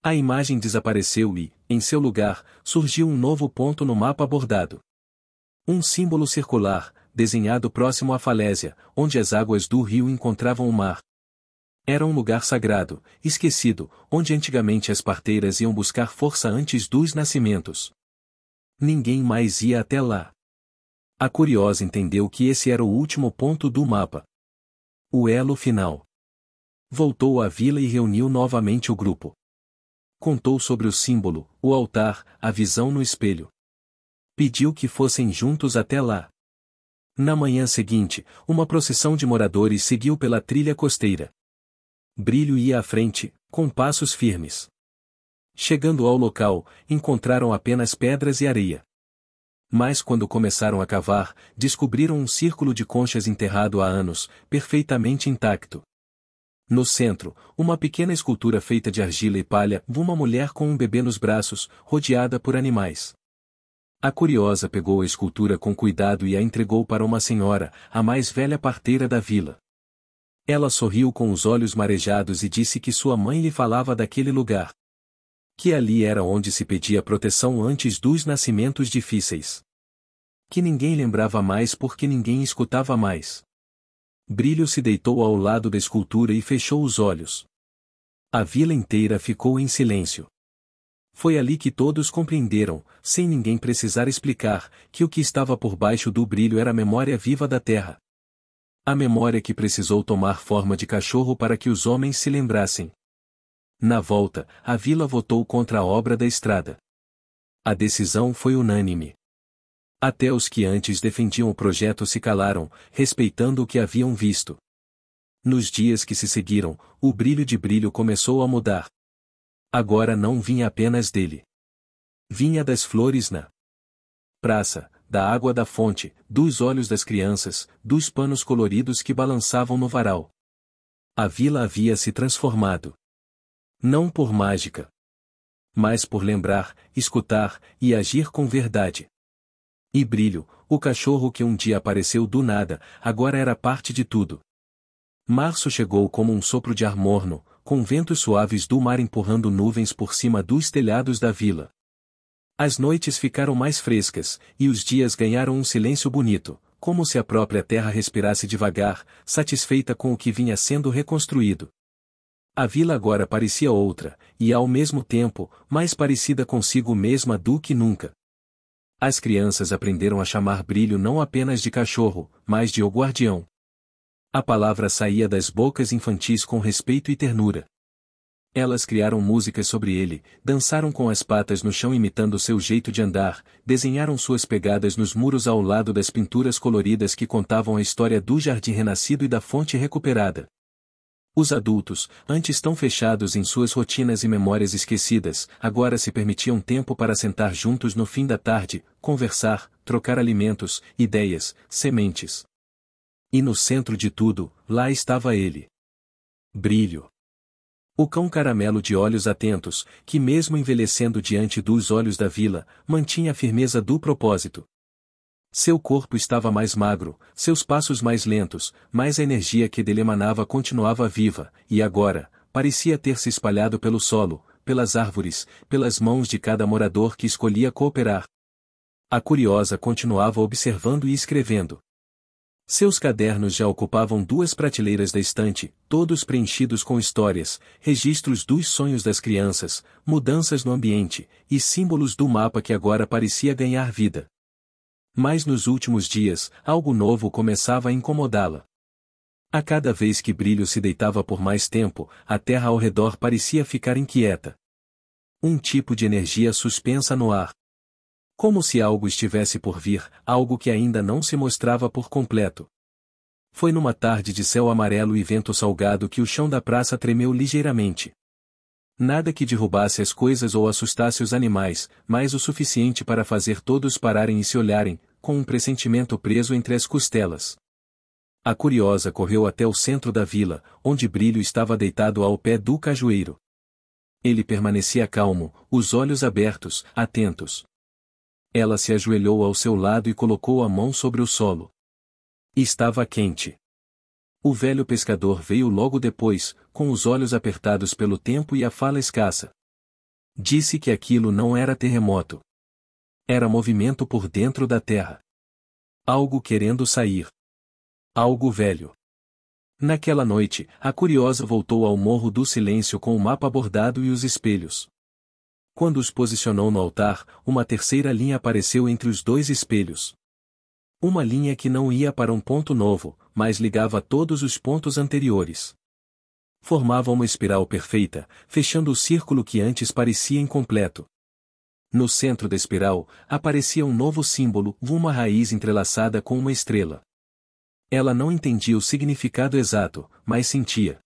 A imagem desapareceu e, em seu lugar, surgiu um novo ponto no mapa bordado. Um símbolo circular, desenhado próximo à falésia, onde as águas do rio encontravam o mar. Era um lugar sagrado, esquecido, onde antigamente as parteiras iam buscar força antes dos nascimentos. Ninguém mais ia até lá. A curiosa entendeu que esse era o último ponto do mapa. O elo final. Voltou à vila e reuniu novamente o grupo. Contou sobre o símbolo, o altar, a visão no espelho. Pediu que fossem juntos até lá. Na manhã seguinte, uma procissão de moradores seguiu pela trilha costeira. Brilho ia à frente, com passos firmes. Chegando ao local, encontraram apenas pedras e areia. Mas quando começaram a cavar, descobriram um círculo de conchas enterrado há anos, perfeitamente intacto. No centro, uma pequena escultura feita de argila e palha, uma mulher com um bebê nos braços, rodeada por animais. A curiosa pegou a escultura com cuidado e a entregou para uma senhora, a mais velha parteira da vila. Ela sorriu com os olhos marejados e disse que sua mãe lhe falava daquele lugar. Que ali era onde se pedia proteção antes dos nascimentos difíceis. Que ninguém lembrava mais porque ninguém escutava mais. Brilho se deitou ao lado da escultura e fechou os olhos. A vila inteira ficou em silêncio. Foi ali que todos compreenderam, sem ninguém precisar explicar, que o que estava por baixo do brilho era a memória viva da terra. A memória que precisou tomar forma de cachorro para que os homens se lembrassem. Na volta, a vila votou contra a obra da estrada. A decisão foi unânime. Até os que antes defendiam o projeto se calaram, respeitando o que haviam visto. Nos dias que se seguiram, o brilho de Brilho começou a mudar. Agora não vinha apenas dele. Vinha das flores na praça, da água da fonte, dos olhos das crianças, dos panos coloridos que balançavam no varal. A vila havia se transformado. Não por mágica, mas por lembrar, escutar e agir com verdade. E Brilho, o cachorro que um dia apareceu do nada, agora era parte de tudo. Março chegou como um sopro de ar morno, com ventos suaves do mar empurrando nuvens por cima dos telhados da vila. As noites ficaram mais frescas, e os dias ganharam um silêncio bonito, como se a própria terra respirasse devagar, satisfeita com o que vinha sendo reconstruído. A vila agora parecia outra, e ao mesmo tempo, mais parecida consigo mesma do que nunca. As crianças aprenderam a chamar Brilho não apenas de cachorro, mas de o guardião. A palavra saía das bocas infantis com respeito e ternura. Elas criaram músicas sobre ele, dançaram com as patas no chão imitando seu jeito de andar, desenharam suas pegadas nos muros ao lado das pinturas coloridas que contavam a história do jardim renascido e da fonte recuperada. Os adultos, antes tão fechados em suas rotinas e memórias esquecidas, agora se permitiam tempo para sentar juntos no fim da tarde, conversar, trocar alimentos, ideias, sementes. E no centro de tudo, lá estava ele. Brilho. O cão caramelo de olhos atentos, que mesmo envelhecendo diante dos olhos da vila, mantinha a firmeza do propósito. Seu corpo estava mais magro, seus passos mais lentos, mas a energia que dele emanava continuava viva, e agora, parecia ter se espalhado pelo solo, pelas árvores, pelas mãos de cada morador que escolhia cooperar. A curiosa continuava observando e escrevendo. Seus cadernos já ocupavam 2 prateleiras da estante, todos preenchidos com histórias, registros dos sonhos das crianças, mudanças no ambiente, e símbolos do mapa que agora parecia ganhar vida. Mas nos últimos dias, algo novo começava a incomodá-la. A cada vez que Brilho se deitava por mais tempo, a terra ao redor parecia ficar inquieta. Um tipo de energia suspensa no ar. Como se algo estivesse por vir, algo que ainda não se mostrava por completo. Foi numa tarde de céu amarelo e vento salgado que o chão da praça tremeu ligeiramente. Nada que derrubasse as coisas ou assustasse os animais, mas o suficiente para fazer todos pararem e se olharem, com um pressentimento preso entre as costelas. A curiosa correu até o centro da vila, onde Brilho estava deitado ao pé do cajueiro. Ele permanecia calmo, os olhos abertos, atentos. Ela se ajoelhou ao seu lado e colocou a mão sobre o solo. Estava quente. O velho pescador veio logo depois, com os olhos apertados pelo tempo e a fala escassa. Disse que aquilo não era terremoto. Era movimento por dentro da terra. Algo querendo sair. Algo velho. Naquela noite, a curiosa voltou ao Morro do Silêncio com o mapa bordado e os espelhos. Quando os posicionou no altar, uma terceira linha apareceu entre os 2 espelhos. Uma linha que não ia para um ponto novo, mas ligava todos os pontos anteriores. Formava uma espiral perfeita, fechando o círculo que antes parecia incompleto. No centro da espiral, aparecia um novo símbolo, uma raiz entrelaçada com uma estrela. Ela não entendia o significado exato, mas sentia.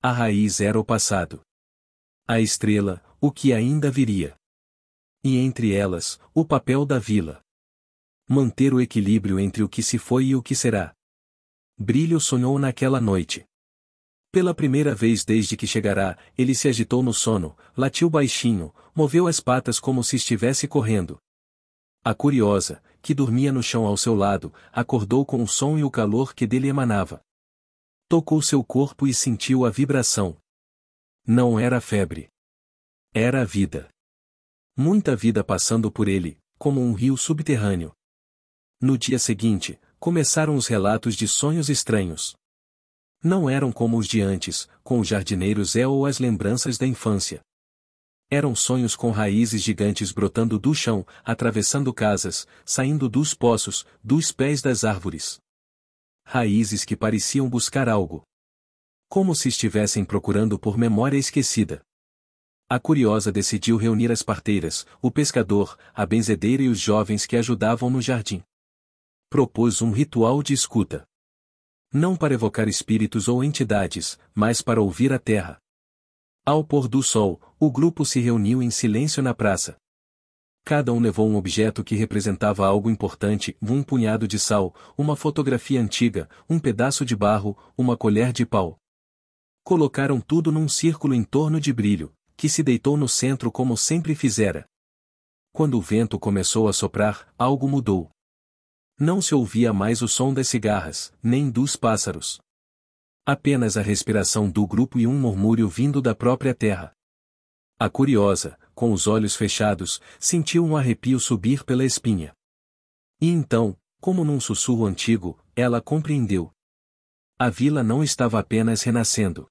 A raiz era o passado. A estrela, o que ainda viria. E entre elas, o papel da vila. Manter o equilíbrio entre o que se foi e o que será. Brilho sonhou naquela noite. Pela primeira vez desde que chegará, ele se agitou no sono, latiu baixinho, moveu as patas como se estivesse correndo. A curiosa, que dormia no chão ao seu lado, acordou com o som e o calor que dele emanava. Tocou seu corpo e sentiu a vibração. Não era febre. Era a vida. Muita vida passando por ele, como um rio subterrâneo. No dia seguinte, começaram os relatos de sonhos estranhos. Não eram como os de antes, com o jardineiro Zé ou as lembranças da infância. Eram sonhos com raízes gigantes brotando do chão, atravessando casas, saindo dos poços, dos pés das árvores. Raízes que pareciam buscar algo. Como se estivessem procurando por memória esquecida. A curiosa decidiu reunir as parteiras, o pescador, a benzedeira e os jovens que ajudavam no jardim. Propôs um ritual de escuta. Não para evocar espíritos ou entidades, mas para ouvir a terra. Ao pôr do sol, o grupo se reuniu em silêncio na praça. Cada um levou um objeto que representava algo importante, um punhado de sal, uma fotografia antiga, um pedaço de barro, uma colher de pau. Colocaram tudo num círculo em torno de Brilho, que se deitou no centro como sempre fizera. Quando o vento começou a soprar, algo mudou. Não se ouvia mais o som das cigarras, nem dos pássaros. Apenas a respiração do grupo e um murmúrio vindo da própria terra. A curiosa, com os olhos fechados, sentiu um arrepio subir pela espinha. E então, como num sussurro antigo, ela compreendeu. A vila não estava apenas renascendo.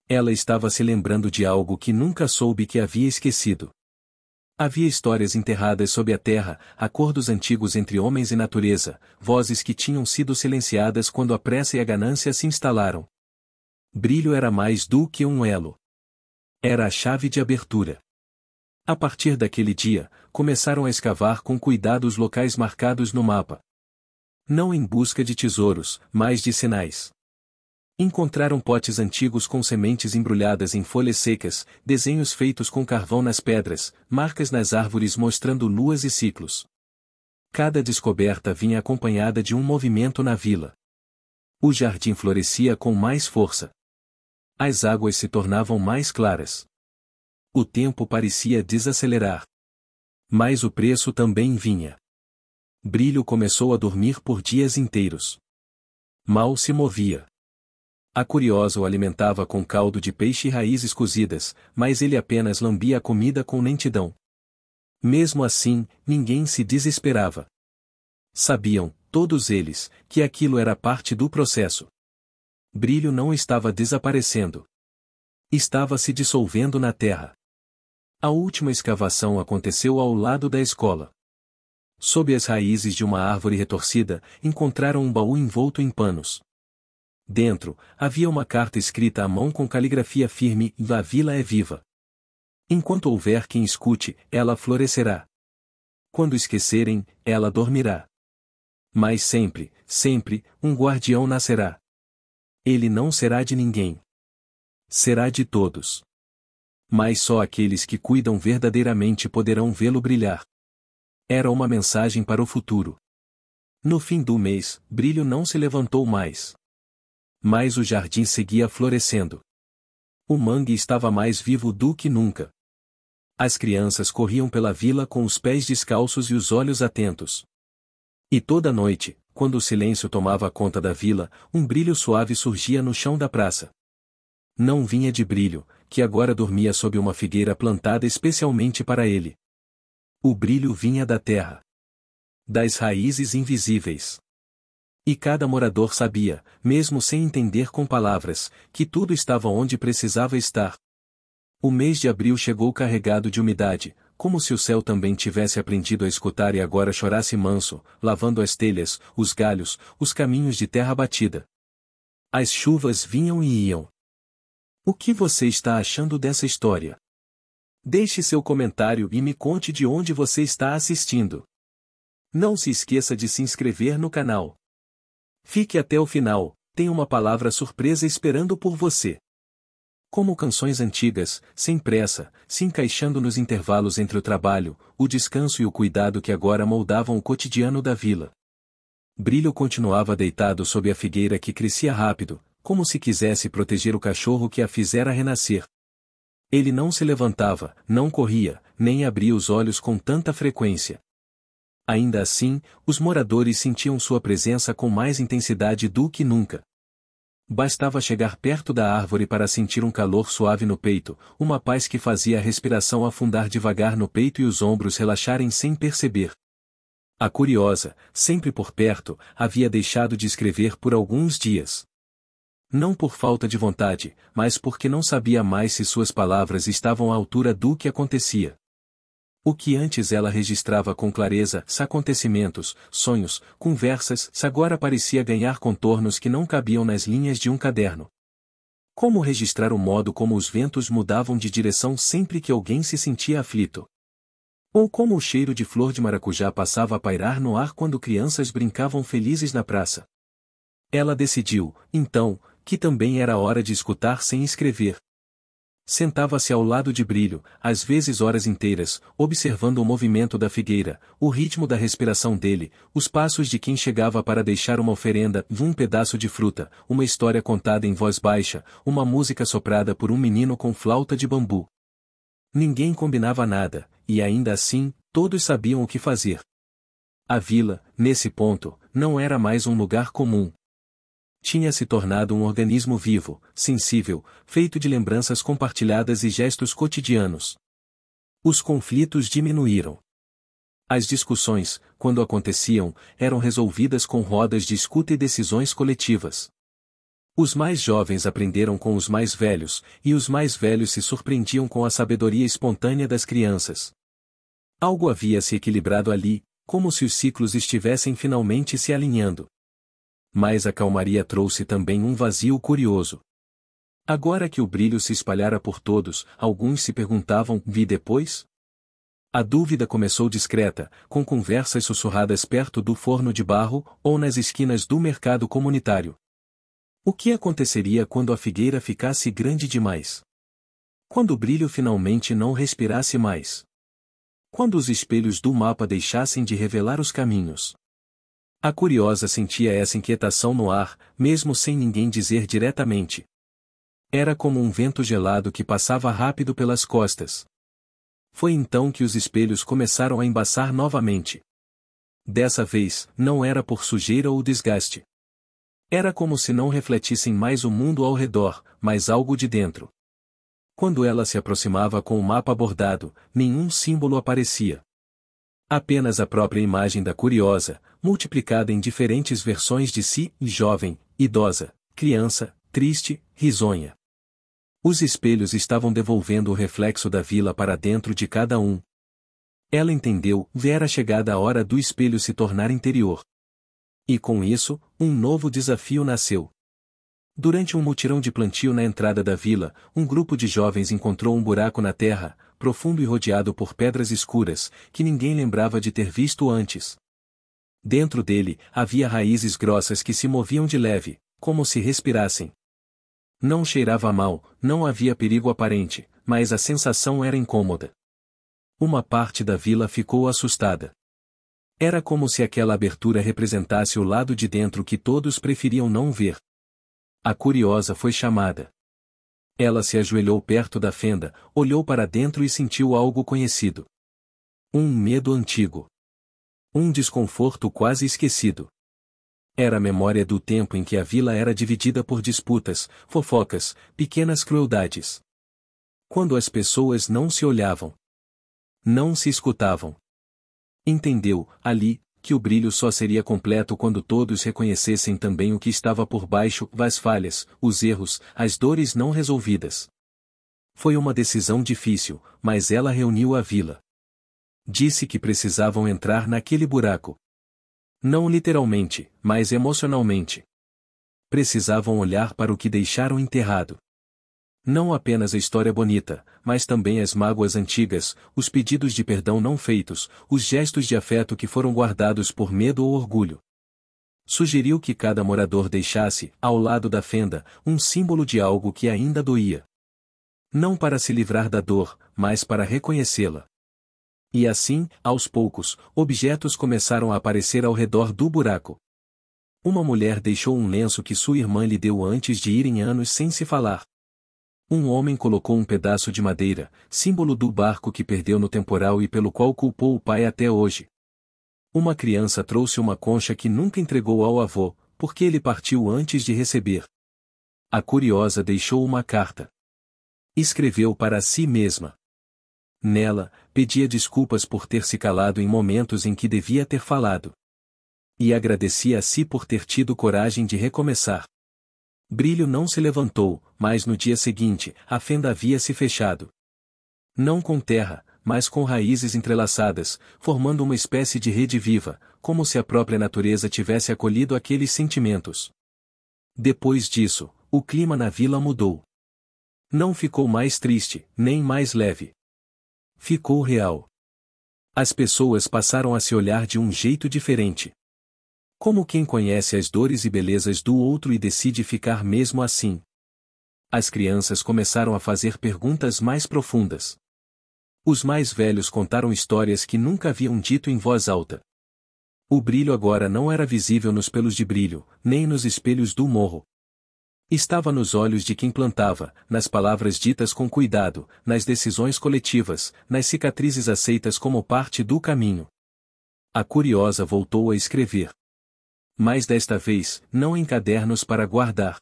Ela estava se lembrando de algo que nunca soube que havia esquecido. Havia histórias enterradas sob a terra, acordos antigos entre homens e natureza, vozes que tinham sido silenciadas quando a pressa e a ganância se instalaram. Brilho era mais do que um elo. Era a chave de abertura. A partir daquele dia, começaram a escavar com cuidado os locais marcados no mapa. Não em busca de tesouros, mas de sinais. Encontraram potes antigos com sementes embrulhadas em folhas secas, desenhos feitos com carvão nas pedras, marcas nas árvores mostrando luas e ciclos. Cada descoberta vinha acompanhada de um movimento na vila. O jardim florescia com mais força. As águas se tornavam mais claras. O tempo parecia desacelerar. Mas o preço também vinha. Brilho começou a dormir por dias inteiros. Mal se movia. A curiosa o alimentava com caldo de peixe e raízes cozidas, mas ele apenas lambia a comida com lentidão. Mesmo assim, ninguém se desesperava. Sabiam, todos eles, que aquilo era parte do processo. Brilho não estava desaparecendo. Estava se dissolvendo na terra. A última escavação aconteceu ao lado da escola. Sob as raízes de uma árvore retorcida, encontraram um baú envolto em panos. Dentro, havia uma carta escrita à mão com caligrafia firme: "A vila é viva. Enquanto houver quem escute, ela florescerá. Quando esquecerem, ela dormirá. Mas sempre, sempre, um guardião nascerá. Ele não será de ninguém. Será de todos. Mas só aqueles que cuidam verdadeiramente poderão vê-lo brilhar." Era uma mensagem para o futuro. No fim do mês, Brilho não se levantou mais. Mas o jardim seguia florescendo. O mangue estava mais vivo do que nunca. As crianças corriam pela vila com os pés descalços e os olhos atentos. E toda noite, quando o silêncio tomava conta da vila, um brilho suave surgia no chão da praça. Não vinha de Brilho, que agora dormia sob uma figueira plantada especialmente para ele. O brilho vinha da terra. Das raízes invisíveis. E cada morador sabia, mesmo sem entender com palavras, que tudo estava onde precisava estar. O mês de abril chegou carregado de umidade, como se o céu também tivesse aprendido a escutar e agora chorasse manso, lavando as telhas, os galhos, os caminhos de terra batida. As chuvas vinham e iam. O que você está achando dessa história? Deixe seu comentário e me conte de onde você está assistindo. Não se esqueça de se inscrever no canal. Fique até o final, tem uma palavra surpresa esperando por você. Como canções antigas, sem pressa, se encaixando nos intervalos entre o trabalho, o descanso e o cuidado que agora moldavam o cotidiano da vila. Brilho continuava deitado sob a figueira que crescia rápido, como se quisesse proteger o cachorro que a fizera renascer. Ele não se levantava, não corria, nem abria os olhos com tanta frequência. Ainda assim, os moradores sentiam sua presença com mais intensidade do que nunca. Bastava chegar perto da árvore para sentir um calor suave no peito, uma paz que fazia a respiração afundar devagar no peito e os ombros relaxarem sem perceber. A curiosa, sempre por perto, havia deixado de escrever por alguns dias. Não por falta de vontade, mas porque não sabia mais se suas palavras estavam à altura do que acontecia. O que antes ela registrava com clareza, acontecimentos, sonhos, conversas, agora parecia ganhar contornos que não cabiam nas linhas de um caderno. Como registrar o modo como os ventos mudavam de direção sempre que alguém se sentia aflito? Ou como o cheiro de flor de maracujá passava a pairar no ar quando crianças brincavam felizes na praça? Ela decidiu, então, que também era hora de escutar sem escrever. Sentava-se ao lado de Brilho, às vezes horas inteiras, observando o movimento da figueira, o ritmo da respiração dele, os passos de quem chegava para deixar uma oferenda, um pedaço de fruta, uma história contada em voz baixa, uma música soprada por um menino com flauta de bambu. Ninguém combinava nada, e ainda assim, todos sabiam o que fazer. A vila, nesse ponto, não era mais um lugar comum. Tinha se tornado um organismo vivo, sensível, feito de lembranças compartilhadas e gestos cotidianos. Os conflitos diminuíram. As discussões, quando aconteciam, eram resolvidas com rodas de escuta e decisões coletivas. Os mais jovens aprenderam com os mais velhos, e os mais velhos se surpreendiam com a sabedoria espontânea das crianças. Algo havia se equilibrado ali, como se os ciclos estivessem finalmente se alinhando. Mas a calmaria trouxe também um vazio curioso. Agora que o brilho se espalhara por todos, alguns se perguntavam: vi depois? A dúvida começou discreta, com conversas sussurradas perto do forno de barro, ou nas esquinas do mercado comunitário. O que aconteceria quando a figueira ficasse grande demais? Quando o brilho finalmente não respirasse mais? Quando os espelhos do mapa deixassem de revelar os caminhos? A curiosa sentia essa inquietação no ar, mesmo sem ninguém dizer diretamente. Era como um vento gelado que passava rápido pelas costas. Foi então que os espelhos começaram a embaçar novamente. Dessa vez, não era por sujeira ou desgaste. Era como se não refletissem mais o mundo ao redor, mas algo de dentro. Quando ela se aproximava com o mapa bordado, nenhum símbolo aparecia. Apenas a própria imagem da curiosa, multiplicada em diferentes versões de si, jovem, idosa, criança, triste, risonha. Os espelhos estavam devolvendo o reflexo da vila para dentro de cada um. Ela entendeu, viera chegada a hora do espelho se tornar interior. E com isso, um novo desafio nasceu. Durante um mutirão de plantio na entrada da vila, um grupo de jovens encontrou um buraco na terra, profundo e rodeado por pedras escuras, que ninguém lembrava de ter visto antes. Dentro dele, havia raízes grossas que se moviam de leve, como se respirassem. Não cheirava mal, não havia perigo aparente, mas a sensação era incômoda. Uma parte da vila ficou assustada. Era como se aquela abertura representasse o lado de dentro que todos preferiam não ver. A curiosa foi chamada. Ela se ajoelhou perto da fenda, olhou para dentro e sentiu algo conhecido. Um medo antigo. Um desconforto quase esquecido. Era a memória do tempo em que a vila era dividida por disputas, fofocas, pequenas crueldades. Quando as pessoas não se olhavam. Não se escutavam. Entendeu, ali, que o brilho só seria completo quando todos reconhecessem também o que estava por baixo, as falhas, os erros, as dores não resolvidas. Foi uma decisão difícil, mas ela reuniu a vila. Disse que precisavam entrar naquele buraco. Não literalmente, mas emocionalmente. Precisavam olhar para o que deixaram enterrado. Não apenas a história bonita, mas também as mágoas antigas, os pedidos de perdão não feitos, os gestos de afeto que foram guardados por medo ou orgulho. Sugeriu que cada morador deixasse, ao lado da fenda, um símbolo de algo que ainda doía. Não para se livrar da dor, mas para reconhecê-la. E assim, aos poucos, objetos começaram a aparecer ao redor do buraco. Uma mulher deixou um lenço que sua irmã lhe deu antes de irem anos sem se falar. Um homem colocou um pedaço de madeira, símbolo do barco que perdeu no temporal e pelo qual culpou o pai até hoje. Uma criança trouxe uma concha que nunca entregou ao avô, porque ele partiu antes de receber. A curiosa deixou uma carta. Escreveu para si mesma. Nela, pedia desculpas por ter se calado em momentos em que devia ter falado. E agradecia a si por ter tido coragem de recomeçar. Brilho não se levantou, mas no dia seguinte, a fenda havia se fechado. Não com terra, mas com raízes entrelaçadas, formando uma espécie de rede viva, como se a própria natureza tivesse acolhido aqueles sentimentos. Depois disso, o clima na vila mudou. Não ficou mais triste, nem mais leve. Ficou real. As pessoas passaram a se olhar de um jeito diferente. Como quem conhece as dores e belezas do outro e decide ficar mesmo assim. As crianças começaram a fazer perguntas mais profundas. Os mais velhos contaram histórias que nunca haviam dito em voz alta. O brilho agora não era visível nos pelos de brilho, nem nos espelhos do morro. Estava nos olhos de quem plantava, nas palavras ditas com cuidado, nas decisões coletivas, nas cicatrizes aceitas como parte do caminho. A curiosa voltou a escrever. Mas desta vez, não em cadernos para guardar.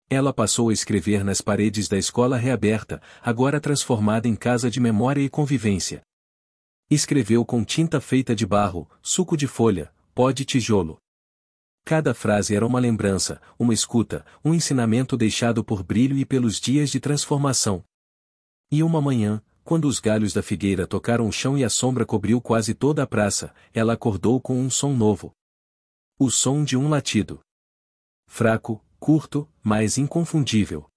Ela passou a escrever nas paredes da escola reaberta, agora transformada em casa de memória e convivência. Escreveu com tinta feita de barro, suco de folha, pó de tijolo. Cada frase era uma lembrança, uma escuta, um ensinamento deixado por Brilho e pelos dias de transformação. E uma manhã, quando os galhos da figueira tocaram o chão e a sombra cobriu quase toda a praça, ela acordou com um som novo. O som de um latido. Fraco, curto, mas inconfundível.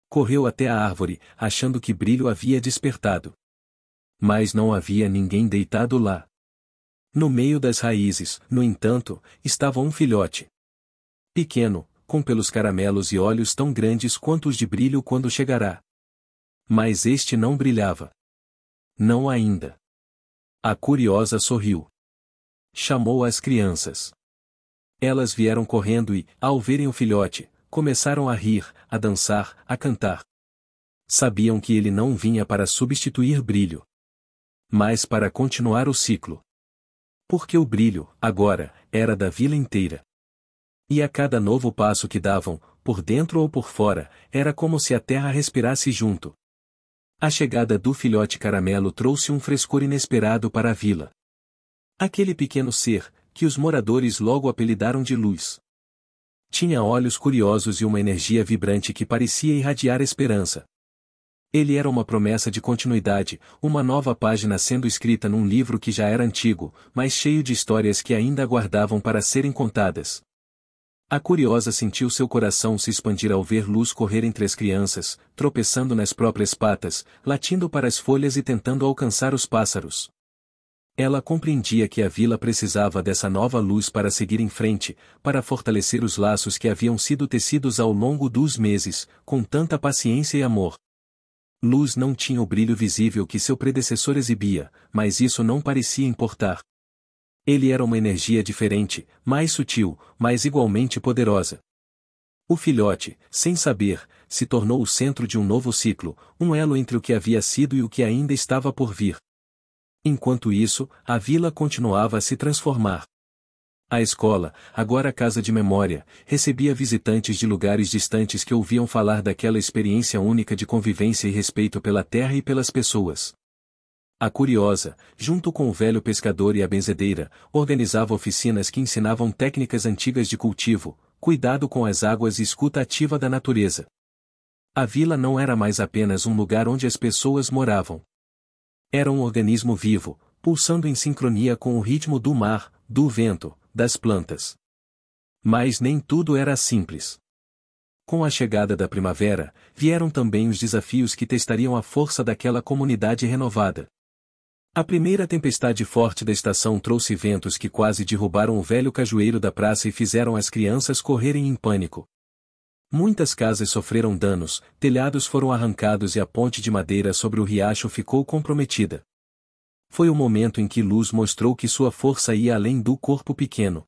Correu até a árvore, achando que Brilho havia despertado. Mas não havia ninguém deitado lá. No meio das raízes, no entanto, estava um filhote. Pequeno, com pelos caramelos e olhos tão grandes quanto os de Brilho quando chegará. Mas este não brilhava. Não ainda. A curiosa sorriu. Chamou as crianças. Elas vieram correndo e, ao verem o filhote, começaram a rir, a dançar, a cantar. Sabiam que ele não vinha para substituir Brilho, mas para continuar o ciclo. Porque o Brilho, agora, era da vila inteira. E a cada novo passo que davam, por dentro ou por fora, era como se a terra respirasse junto. A chegada do filhote caramelo trouxe um frescor inesperado para a vila. Aquele pequeno ser, que os moradores logo apelidaram de Luz. Tinha olhos curiosos e uma energia vibrante que parecia irradiar esperança. Ele era uma promessa de continuidade, uma nova página sendo escrita num livro que já era antigo, mas cheio de histórias que ainda aguardavam para serem contadas. A curiosa sentiu seu coração se expandir ao ver Luz correr entre as crianças, tropeçando nas próprias patas, latindo para as folhas e tentando alcançar os pássaros. Ela compreendia que a vila precisava dessa nova luz para seguir em frente, para fortalecer os laços que haviam sido tecidos ao longo dos meses, com tanta paciência e amor. Luz não tinha o brilho visível que seu predecessor exibia, mas isso não parecia importar. Ele era uma energia diferente, mais sutil, mas igualmente poderosa. O filhote, sem saber, se tornou o centro de um novo ciclo, um elo entre o que havia sido e o que ainda estava por vir. Enquanto isso, a vila continuava a se transformar. A escola, agora casa de memória, recebia visitantes de lugares distantes que ouviam falar daquela experiência única de convivência e respeito pela terra e pelas pessoas. A curiosa, junto com o velho pescador e a benzedeira, organizava oficinas que ensinavam técnicas antigas de cultivo, cuidado com as águas e escuta ativa da natureza. A vila não era mais apenas um lugar onde as pessoas moravam. Era um organismo vivo, pulsando em sincronia com o ritmo do mar, do vento, das plantas. Mas nem tudo era simples. Com a chegada da primavera, vieram também os desafios que testariam a força daquela comunidade renovada. A primeira tempestade forte da estação trouxe ventos que quase derrubaram o velho cajueiro da praça e fizeram as crianças correrem em pânico. Muitas casas sofreram danos, telhados foram arrancados e a ponte de madeira sobre o riacho ficou comprometida. Foi o momento em que Luz mostrou que sua força ia além do corpo pequeno.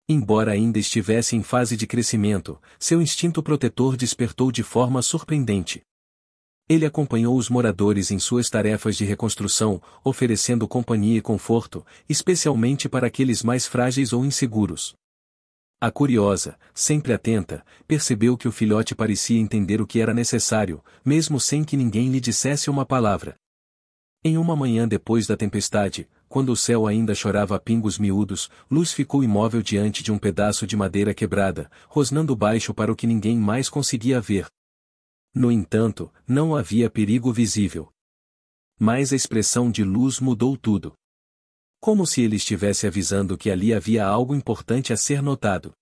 Embora ainda estivesse em fase de crescimento, seu instinto protetor despertou de forma surpreendente. Ele acompanhou os moradores em suas tarefas de reconstrução, oferecendo companhia e conforto, especialmente para aqueles mais frágeis ou inseguros. A curiosa, sempre atenta, percebeu que o filhote parecia entender o que era necessário, mesmo sem que ninguém lhe dissesse uma palavra. Em uma manhã depois da tempestade, quando o céu ainda chorava a pingos miúdos, Luz ficou imóvel diante de um pedaço de madeira quebrada, rosnando baixo para o que ninguém mais conseguia ver. No entanto, não havia perigo visível. Mas a expressão de Luz mudou tudo. Como se ele estivesse avisando que ali havia algo importante a ser notado.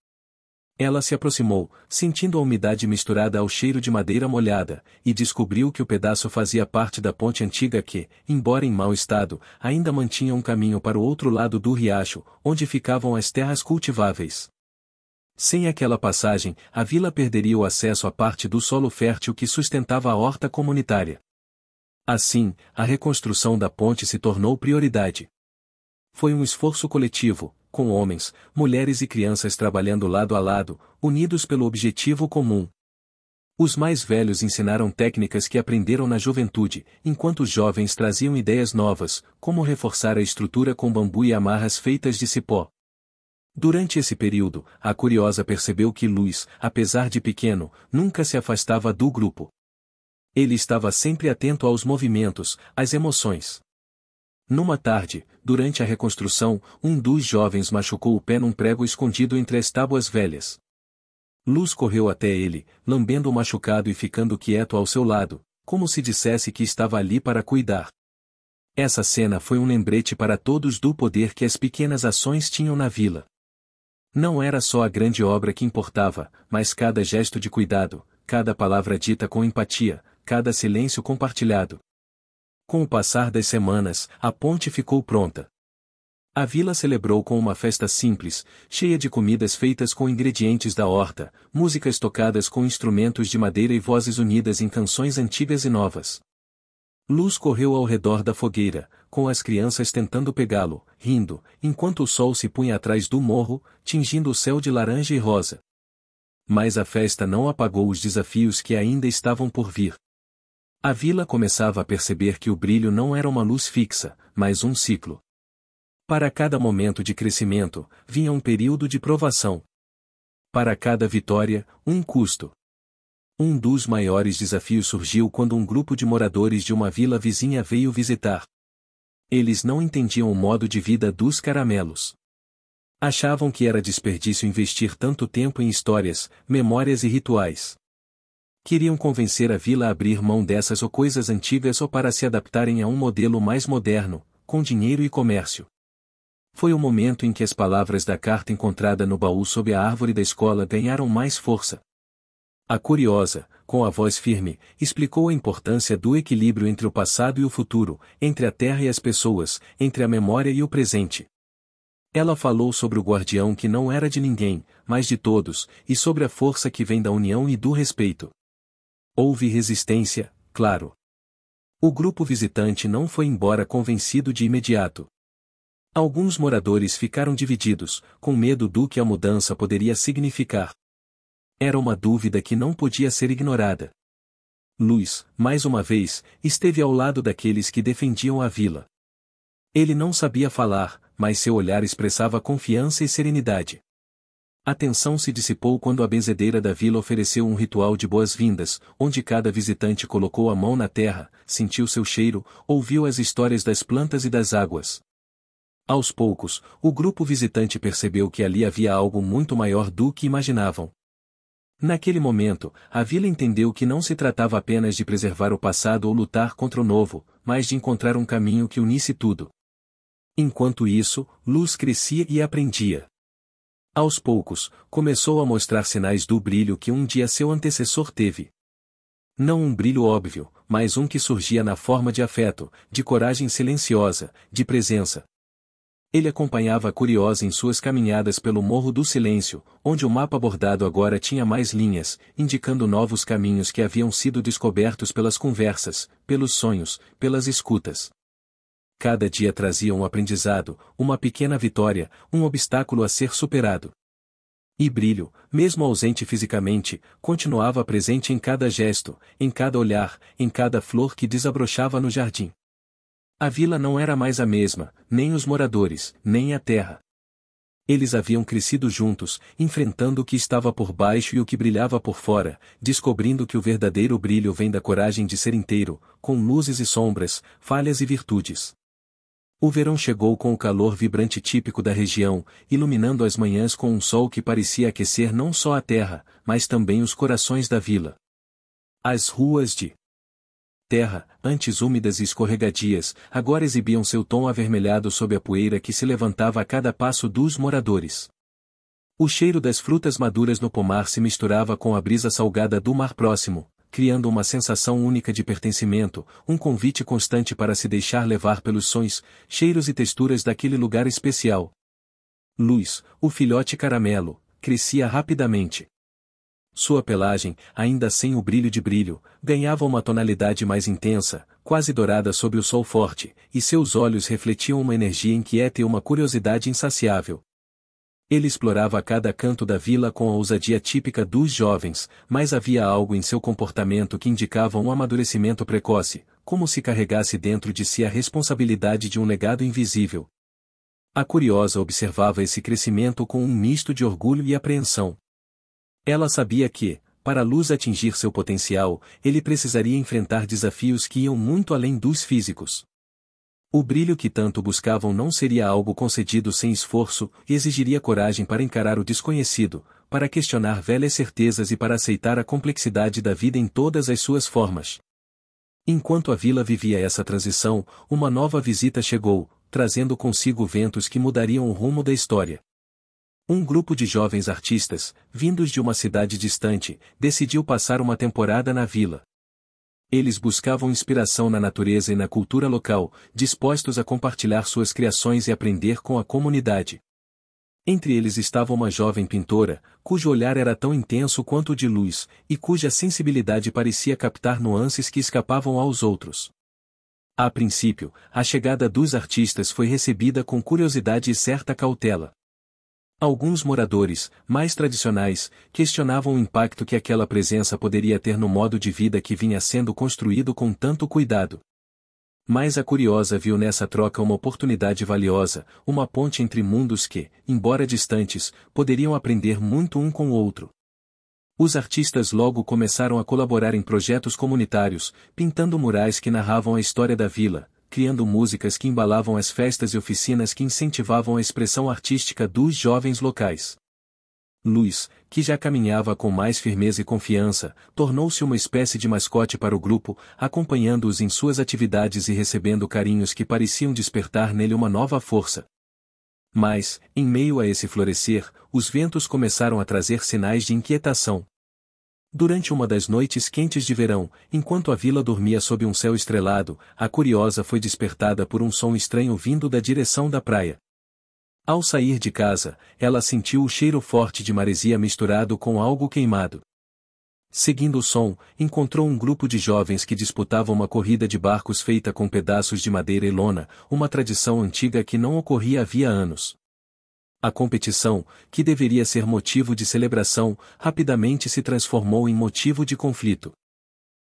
Ela se aproximou, sentindo a umidade misturada ao cheiro de madeira molhada, e descobriu que o pedaço fazia parte da ponte antiga que, embora em mau estado, ainda mantinha um caminho para o outro lado do riacho, onde ficavam as terras cultiváveis. Sem aquela passagem, a vila perderia o acesso à parte do solo fértil que sustentava a horta comunitária. Assim, a reconstrução da ponte se tornou prioridade. Foi um esforço coletivo, com homens, mulheres e crianças trabalhando lado a lado, unidos pelo objetivo comum. Os mais velhos ensinaram técnicas que aprenderam na juventude, enquanto os jovens traziam ideias novas, como reforçar a estrutura com bambu e amarras feitas de cipó. Durante esse período, a curiosa percebeu que Luz, apesar de pequeno, nunca se afastava do grupo. Ele estava sempre atento aos movimentos, às emoções. Numa tarde, durante a reconstrução, um dos jovens machucou o pé num prego escondido entre as tábuas velhas. Luz correu até ele, lambendo o machucado e ficando quieto ao seu lado, como se dissesse que estava ali para cuidar. Essa cena foi um lembrete para todos do poder que as pequenas ações tinham na vila. Não era só a grande obra que importava, mas cada gesto de cuidado, cada palavra dita com empatia, cada silêncio compartilhado. Com o passar das semanas, a ponte ficou pronta. A vila celebrou com uma festa simples, cheia de comidas feitas com ingredientes da horta, músicas tocadas com instrumentos de madeira e vozes unidas em canções antigas e novas. Luz correu ao redor da fogueira, com as crianças tentando pegá-lo, rindo, enquanto o sol se punha atrás do morro, tingindo o céu de laranja e rosa. Mas a festa não apagou os desafios que ainda estavam por vir. A vila começava a perceber que o brilho não era uma luz fixa, mas um ciclo. Para cada momento de crescimento, vinha um período de provação. Para cada vitória, um custo. Um dos maiores desafios surgiu quando um grupo de moradores de uma vila vizinha veio visitar. Eles não entendiam o modo de vida dos caramelos. Achavam que era desperdício investir tanto tempo em histórias, memórias e rituais. Queriam convencer a vila a abrir mão dessas ou coisas antigas ou para se adaptarem a um modelo mais moderno, com dinheiro e comércio. Foi o momento em que as palavras da carta encontrada no baú sob a árvore da escola ganharam mais força. A curiosa, com a voz firme, explicou a importância do equilíbrio entre o passado e o futuro, entre a terra e as pessoas, entre a memória e o presente. Ela falou sobre o guardião que não era de ninguém, mas de todos, e sobre a força que vem da união e do respeito. Houve resistência, claro. O grupo visitante não foi embora convencido de imediato. Alguns moradores ficaram divididos, com medo do que a mudança poderia significar. Era uma dúvida que não podia ser ignorada. Luz, mais uma vez, esteve ao lado daqueles que defendiam a vila. Ele não sabia falar, mas seu olhar expressava confiança e serenidade. A tensão se dissipou quando a benzedeira da vila ofereceu um ritual de boas-vindas, onde cada visitante colocou a mão na terra, sentiu seu cheiro, ouviu as histórias das plantas e das águas. Aos poucos, o grupo visitante percebeu que ali havia algo muito maior do que imaginavam. Naquele momento, a vila entendeu que não se tratava apenas de preservar o passado ou lutar contra o novo, mas de encontrar um caminho que unisse tudo. Enquanto isso, Luz crescia e aprendia. Aos poucos, começou a mostrar sinais do brilho que um dia seu antecessor teve. Não um brilho óbvio, mas um que surgia na forma de afeto, de coragem silenciosa, de presença. Ele acompanhava a curiosa em suas caminhadas pelo Morro do Silêncio, onde o mapa bordado agora tinha mais linhas, indicando novos caminhos que haviam sido descobertos pelas conversas, pelos sonhos, pelas escutas. Cada dia trazia um aprendizado, uma pequena vitória, um obstáculo a ser superado. E brilho, mesmo ausente fisicamente, continuava presente em cada gesto, em cada olhar, em cada flor que desabrochava no jardim. A vila não era mais a mesma, nem os moradores, nem a terra. Eles haviam crescido juntos, enfrentando o que estava por baixo e o que brilhava por fora, descobrindo que o verdadeiro brilho vem da coragem de ser inteiro, com luzes e sombras, falhas e virtudes. O verão chegou com o calor vibrante típico da região, iluminando as manhãs com um sol que parecia aquecer não só a terra, mas também os corações da vila. As ruas de terra, antes úmidas e escorregadias, agora exibiam seu tom avermelhado sob a poeira que se levantava a cada passo dos moradores. O cheiro das frutas maduras no pomar se misturava com a brisa salgada do mar próximo, criando uma sensação única de pertencimento, um convite constante para se deixar levar pelos sons, cheiros e texturas daquele lugar especial. Luz, o filhote caramelo, crescia rapidamente. Sua pelagem, ainda sem o brilho de brilho, ganhava uma tonalidade mais intensa, quase dourada sob o sol forte, e seus olhos refletiam uma energia inquieta e uma curiosidade insaciável. Ele explorava cada canto da vila com a ousadia típica dos jovens, mas havia algo em seu comportamento que indicava um amadurecimento precoce, como se carregasse dentro de si a responsabilidade de um legado invisível. A curiosa observava esse crescimento com um misto de orgulho e apreensão. Ela sabia que, para Luz atingir seu potencial, ele precisaria enfrentar desafios que iam muito além dos físicos. O brilho que tanto buscavam não seria algo concedido sem esforço, e exigiria coragem para encarar o desconhecido, para questionar velhas certezas e para aceitar a complexidade da vida em todas as suas formas. Enquanto a vila vivia essa transição, uma nova visita chegou, trazendo consigo ventos que mudariam o rumo da história. Um grupo de jovens artistas, vindos de uma cidade distante, decidiu passar uma temporada na vila. Eles buscavam inspiração na natureza e na cultura local, dispostos a compartilhar suas criações e aprender com a comunidade. Entre eles estava uma jovem pintora, cujo olhar era tão intenso quanto o de Luz, e cuja sensibilidade parecia captar nuances que escapavam aos outros. A princípio, a chegada dos artistas foi recebida com curiosidade e certa cautela. Alguns moradores, mais tradicionais, questionavam o impacto que aquela presença poderia ter no modo de vida que vinha sendo construído com tanto cuidado. Mas a curiosa viu nessa troca uma oportunidade valiosa, uma ponte entre mundos que, embora distantes, poderiam aprender muito um com o outro. Os artistas logo começaram a colaborar em projetos comunitários, pintando murais que narravam a história da vila, criando músicas que embalavam as festas e oficinas que incentivavam a expressão artística dos jovens locais. Luz, que já caminhava com mais firmeza e confiança, tornou-se uma espécie de mascote para o grupo, acompanhando-os em suas atividades e recebendo carinhos que pareciam despertar nele uma nova força. Mas, em meio a esse florescer, os ventos começaram a trazer sinais de inquietação. Durante uma das noites quentes de verão, enquanto a vila dormia sob um céu estrelado, a curiosa foi despertada por um som estranho vindo da direção da praia. Ao sair de casa, ela sentiu o cheiro forte de maresia misturado com algo queimado. Seguindo o som, encontrou um grupo de jovens que disputavam uma corrida de barcos feita com pedaços de madeira e lona, uma tradição antiga que não ocorria havia anos. A competição, que deveria ser motivo de celebração, rapidamente se transformou em motivo de conflito.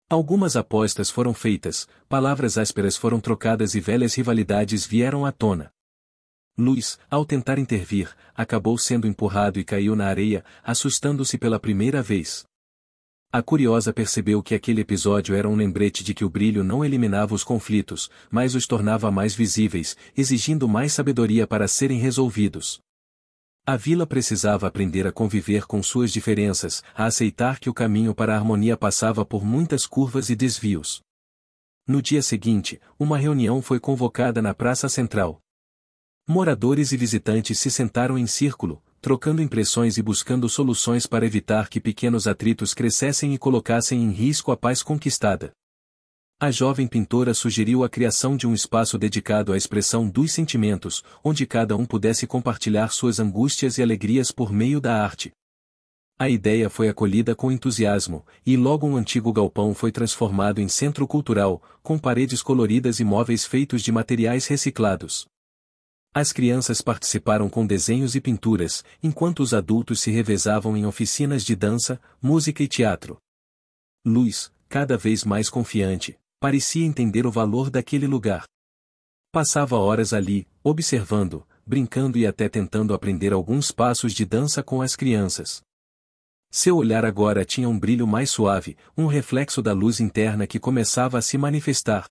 Algumas apostas foram feitas, palavras ásperas foram trocadas e velhas rivalidades vieram à tona. Luz, ao tentar intervir, acabou sendo empurrado e caiu na areia, assustando-se pela primeira vez. A curiosa percebeu que aquele episódio era um lembrete de que o brilho não eliminava os conflitos, mas os tornava mais visíveis, exigindo mais sabedoria para serem resolvidos. A vila precisava aprender a conviver com suas diferenças, a aceitar que o caminho para a harmonia passava por muitas curvas e desvios. No dia seguinte, uma reunião foi convocada na Praça Central. Moradores e visitantes se sentaram em círculo, trocando impressões e buscando soluções para evitar que pequenos atritos crescessem e colocassem em risco a paz conquistada. A jovem pintora sugeriu a criação de um espaço dedicado à expressão dos sentimentos, onde cada um pudesse compartilhar suas angústias e alegrias por meio da arte. A ideia foi acolhida com entusiasmo, e logo um antigo galpão foi transformado em centro cultural, com paredes coloridas e móveis feitos de materiais reciclados. As crianças participaram com desenhos e pinturas, enquanto os adultos se revezavam em oficinas de dança, música e teatro. Luz, cada vez mais confiante, parecia entender o valor daquele lugar. Passava horas ali, observando, brincando e até tentando aprender alguns passos de dança com as crianças. Seu olhar agora tinha um brilho mais suave, um reflexo da luz interna que começava a se manifestar.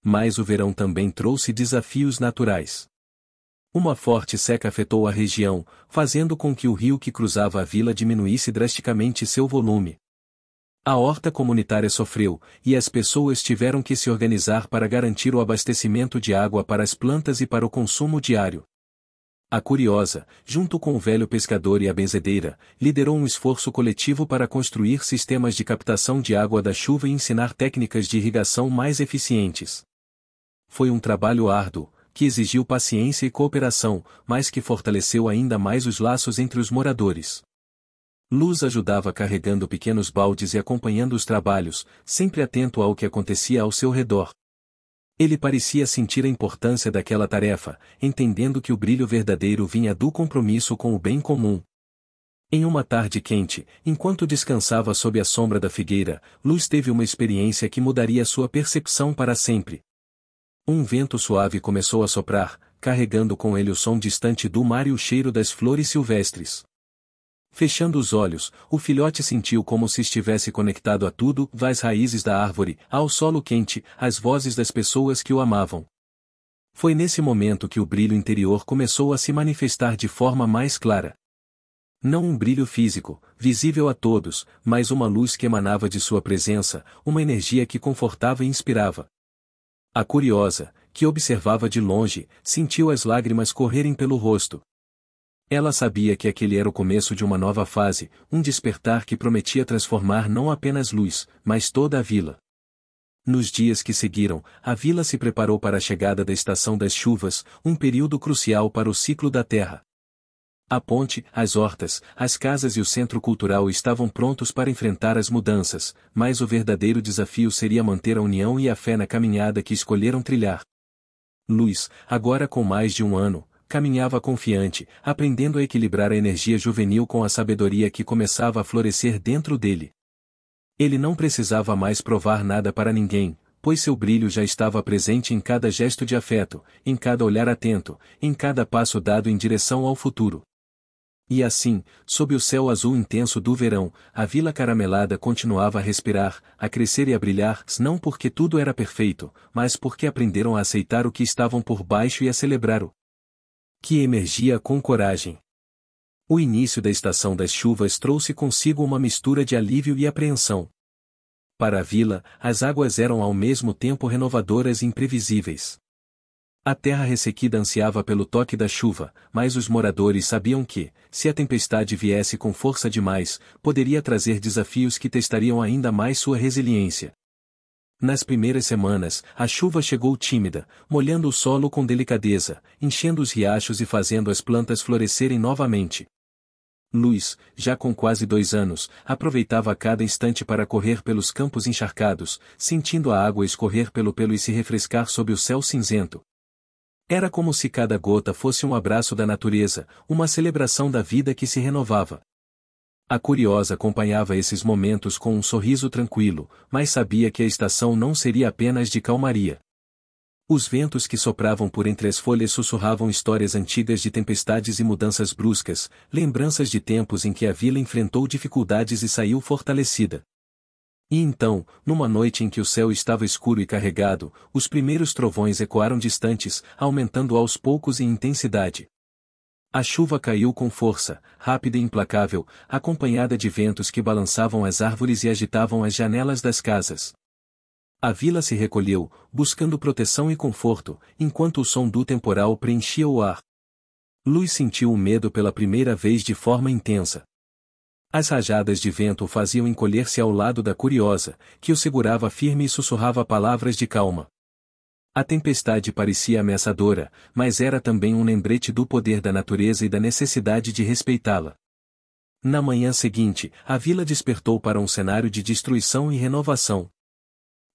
Mas o verão também trouxe desafios naturais. Uma forte seca afetou a região, fazendo com que o rio que cruzava a vila diminuísse drasticamente seu volume. A horta comunitária sofreu, e as pessoas tiveram que se organizar para garantir o abastecimento de água para as plantas e para o consumo diário. A curiosa, junto com o velho pescador e a benzedeira, liderou um esforço coletivo para construir sistemas de captação de água da chuva e ensinar técnicas de irrigação mais eficientes. Foi um trabalho árduo, que exigiu paciência e cooperação, mas que fortaleceu ainda mais os laços entre os moradores. Luz ajudava carregando pequenos baldes e acompanhando os trabalhos, sempre atento ao que acontecia ao seu redor. Ele parecia sentir a importância daquela tarefa, entendendo que o brilho verdadeiro vinha do compromisso com o bem comum. Em uma tarde quente, enquanto descansava sob a sombra da figueira, Luz teve uma experiência que mudaria sua percepção para sempre. Um vento suave começou a soprar, carregando com ele o som distante do mar e o cheiro das flores silvestres. Fechando os olhos, o filhote sentiu como se estivesse conectado a tudo, às raízes da árvore, ao solo quente, às vozes das pessoas que o amavam. Foi nesse momento que o brilho interior começou a se manifestar de forma mais clara. Não um brilho físico, visível a todos, mas uma luz que emanava de sua presença, uma energia que confortava e inspirava. A curiosa, que observava de longe, sentiu as lágrimas correrem pelo rosto. Ela sabia que aquele era o começo de uma nova fase, um despertar que prometia transformar não apenas Luz, mas toda a vila. Nos dias que seguiram, a vila se preparou para a chegada da estação das chuvas, um período crucial para o ciclo da terra. A ponte, as hortas, as casas e o centro cultural estavam prontos para enfrentar as mudanças, mas o verdadeiro desafio seria manter a união e a fé na caminhada que escolheram trilhar. Luz, agora com mais de um ano, caminhava confiante, aprendendo a equilibrar a energia juvenil com a sabedoria que começava a florescer dentro dele. Ele não precisava mais provar nada para ninguém, pois seu brilho já estava presente em cada gesto de afeto, em cada olhar atento, em cada passo dado em direção ao futuro. E assim, sob o céu azul intenso do verão, a vila caramelada continuava a respirar, a crescer e a brilhar, não porque tudo era perfeito, mas porque aprenderam a aceitar o que estavam por baixo e a celebrar-o. Que emergia com coragem. O início da estação das chuvas trouxe consigo uma mistura de alívio e apreensão. Para a vila, as águas eram ao mesmo tempo renovadoras e imprevisíveis. A terra ressequida ansiava pelo toque da chuva, mas os moradores sabiam que, se a tempestade viesse com força demais, poderia trazer desafios que testariam ainda mais sua resiliência. Nas primeiras semanas, a chuva chegou tímida, molhando o solo com delicadeza, enchendo os riachos e fazendo as plantas florescerem novamente. Luz, já com quase 2 anos, aproveitava cada instante para correr pelos campos encharcados, sentindo a água escorrer pelo pelo e se refrescar sob o céu cinzento. Era como se cada gota fosse um abraço da natureza, uma celebração da vida que se renovava. A curiosa acompanhava esses momentos com um sorriso tranquilo, mas sabia que a estação não seria apenas de calmaria. Os ventos que sopravam por entre as folhas sussurravam histórias antigas de tempestades e mudanças bruscas, lembranças de tempos em que a vila enfrentou dificuldades e saiu fortalecida. E então, numa noite em que o céu estava escuro e carregado, os primeiros trovões ecoaram distantes, aumentando aos poucos em intensidade. A chuva caiu com força, rápida e implacável, acompanhada de ventos que balançavam as árvores e agitavam as janelas das casas. A vila se recolheu, buscando proteção e conforto, enquanto o som do temporal preenchia o ar. Luz sentiu o medo pela primeira vez de forma intensa. As rajadas de vento o faziam encolher-se ao lado da curiosa, que o segurava firme e sussurrava palavras de calma. A tempestade parecia ameaçadora, mas era também um lembrete do poder da natureza e da necessidade de respeitá-la. Na manhã seguinte, a vila despertou para um cenário de destruição e renovação.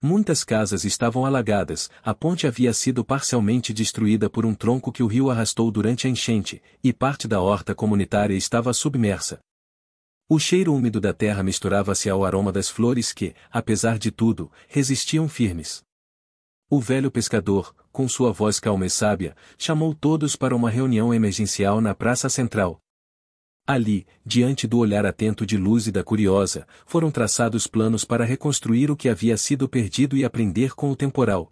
Muitas casas estavam alagadas, a ponte havia sido parcialmente destruída por um tronco que o rio arrastou durante a enchente, e parte da horta comunitária estava submersa. O cheiro úmido da terra misturava-se ao aroma das flores que, apesar de tudo, resistiam firmes. O velho pescador, com sua voz calma e sábia, chamou todos para uma reunião emergencial na praça central. Ali, diante do olhar atento de Luz e da curiosa, foram traçados planos para reconstruir o que havia sido perdido e aprender com o temporal.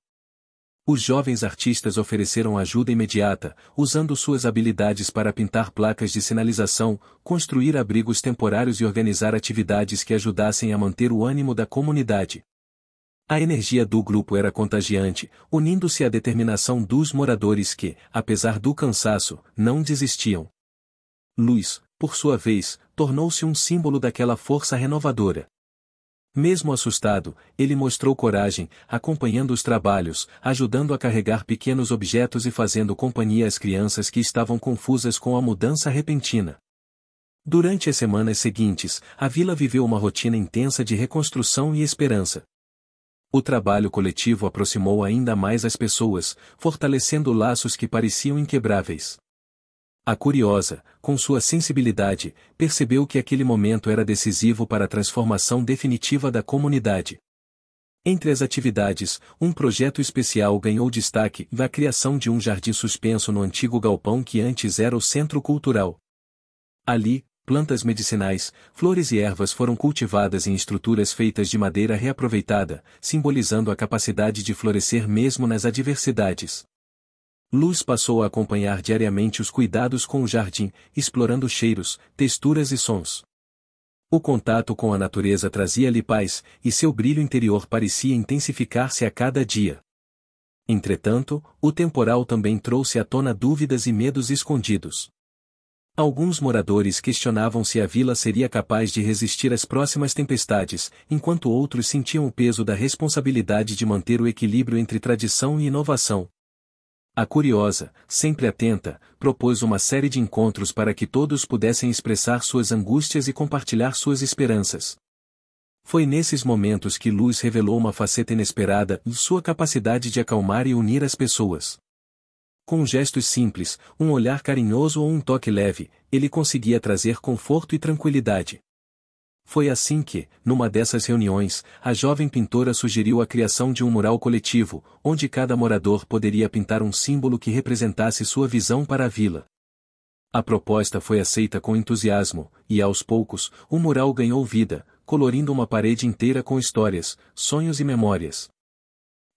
Os jovens artistas ofereceram ajuda imediata, usando suas habilidades para pintar placas de sinalização, construir abrigos temporários e organizar atividades que ajudassem a manter o ânimo da comunidade. A energia do grupo era contagiante, unindo-se à determinação dos moradores que, apesar do cansaço, não desistiam. Luz, por sua vez, tornou-se um símbolo daquela força renovadora. Mesmo assustado, ele mostrou coragem, acompanhando os trabalhos, ajudando a carregar pequenos objetos e fazendo companhia às crianças que estavam confusas com a mudança repentina. Durante as semanas seguintes, a vila viveu uma rotina intensa de reconstrução e esperança. O trabalho coletivo aproximou ainda mais as pessoas, fortalecendo laços que pareciam inquebráveis. A curiosa, com sua sensibilidade, percebeu que aquele momento era decisivo para a transformação definitiva da comunidade. Entre as atividades, um projeto especial ganhou destaque, a criação de um jardim suspenso no antigo galpão que antes era o centro cultural. Ali, plantas medicinais, flores e ervas foram cultivadas em estruturas feitas de madeira reaproveitada, simbolizando a capacidade de florescer mesmo nas adversidades. Luz passou a acompanhar diariamente os cuidados com o jardim, explorando cheiros, texturas e sons. O contato com a natureza trazia-lhe paz, e seu brilho interior parecia intensificar-se a cada dia. Entretanto, o temporal também trouxe à tona dúvidas e medos escondidos. Alguns moradores questionavam se a vila seria capaz de resistir às próximas tempestades, enquanto outros sentiam o peso da responsabilidade de manter o equilíbrio entre tradição e inovação. A Curiosa, sempre atenta, propôs uma série de encontros para que todos pudessem expressar suas angústias e compartilhar suas esperanças. Foi nesses momentos que Luz revelou uma faceta inesperada e sua capacidade de acalmar e unir as pessoas. Com gestos simples, um olhar carinhoso ou um toque leve, ele conseguia trazer conforto e tranquilidade. Foi assim que, numa dessas reuniões, a jovem pintora sugeriu a criação de um mural coletivo, onde cada morador poderia pintar um símbolo que representasse sua visão para a vila. A proposta foi aceita com entusiasmo, e aos poucos, o mural ganhou vida, colorindo uma parede inteira com histórias, sonhos e memórias.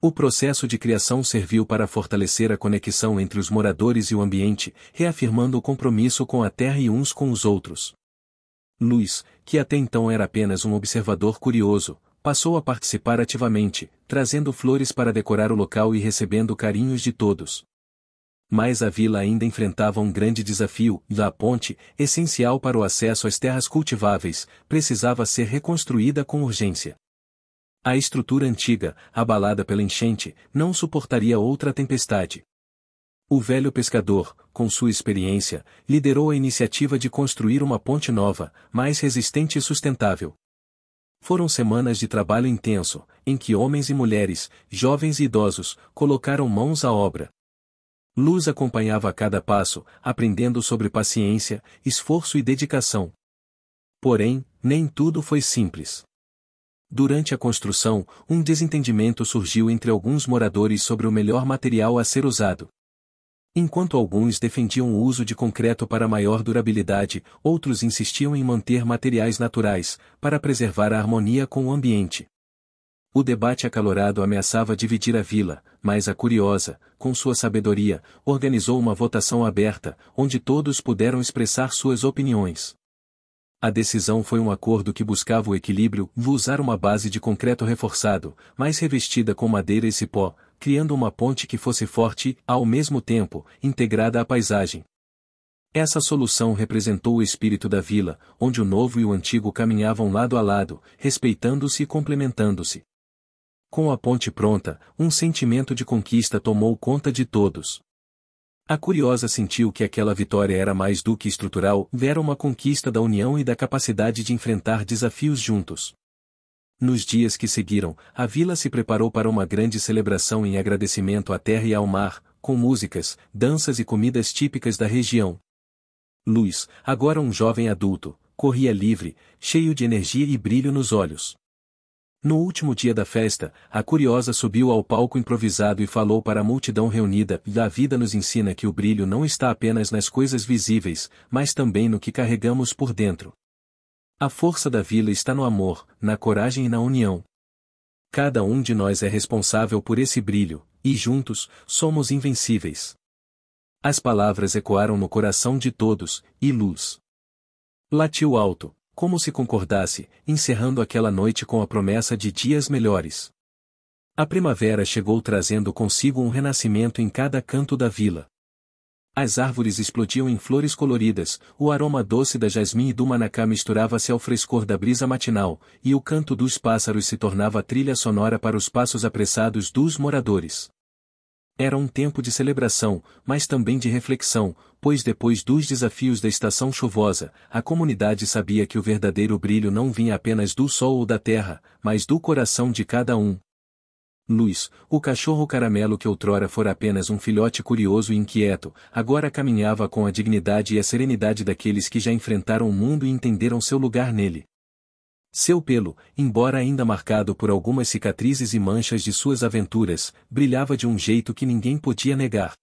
O processo de criação serviu para fortalecer a conexão entre os moradores e o ambiente, reafirmando o compromisso com a terra e uns com os outros. Luz, que até então era apenas um observador curioso, passou a participar ativamente, trazendo flores para decorar o local e recebendo carinhos de todos. Mas a vila ainda enfrentava um grande desafio, a ponte, essencial para o acesso às terras cultiváveis, precisava ser reconstruída com urgência. A estrutura antiga, abalada pela enchente, não suportaria outra tempestade. O velho pescador, com sua experiência, liderou a iniciativa de construir uma ponte nova, mais resistente e sustentável. Foram semanas de trabalho intenso, em que homens e mulheres, jovens e idosos, colocaram mãos à obra. Luz acompanhava a cada passo, aprendendo sobre paciência, esforço e dedicação. Porém, nem tudo foi simples. Durante a construção, um desentendimento surgiu entre alguns moradores sobre o melhor material a ser usado. Enquanto alguns defendiam o uso de concreto para maior durabilidade, outros insistiam em manter materiais naturais, para preservar a harmonia com o ambiente. O debate acalorado ameaçava dividir a vila, mas a Curiosa, com sua sabedoria, organizou uma votação aberta, onde todos puderam expressar suas opiniões. A decisão foi um acordo que buscava o equilíbrio, usar uma base de concreto reforçado, mas revestida com madeira e cipó, criando uma ponte que fosse forte e, ao mesmo tempo, integrada à paisagem. Essa solução representou o espírito da vila, onde o novo e o antigo caminhavam lado a lado, respeitando-se e complementando-se. Com a ponte pronta, um sentimento de conquista tomou conta de todos. A Curiosa sentiu que aquela vitória era mais do que estrutural, era uma conquista da união e da capacidade de enfrentar desafios juntos. Nos dias que seguiram, a vila se preparou para uma grande celebração em agradecimento à terra e ao mar, com músicas, danças e comidas típicas da região. Luz, agora um jovem adulto, corria livre, cheio de energia e brilho nos olhos. No último dia da festa, a Curiosa subiu ao palco improvisado e falou para a multidão reunida: "A vida nos ensina que o brilho não está apenas nas coisas visíveis, mas também no que carregamos por dentro. A força da vila está no amor, na coragem e na união. Cada um de nós é responsável por esse brilho, e juntos, somos invencíveis." As palavras ecoaram no coração de todos, e Luz latiu alto, como se concordasse, encerrando aquela noite com a promessa de dias melhores. A primavera chegou trazendo consigo um renascimento em cada canto da vila. As árvores explodiam em flores coloridas, o aroma doce da jasmim e do manacá misturava-se ao frescor da brisa matinal, e o canto dos pássaros se tornava trilha sonora para os passos apressados dos moradores. Era um tempo de celebração, mas também de reflexão, pois depois dos desafios da estação chuvosa, a comunidade sabia que o verdadeiro brilho não vinha apenas do sol ou da terra, mas do coração de cada um. Luz, o cachorro caramelo que outrora fora apenas um filhote curioso e inquieto, agora caminhava com a dignidade e a serenidade daqueles que já enfrentaram o mundo e entenderam seu lugar nele. Seu pelo, embora ainda marcado por algumas cicatrizes e manchas de suas aventuras, brilhava de um jeito que ninguém podia negar.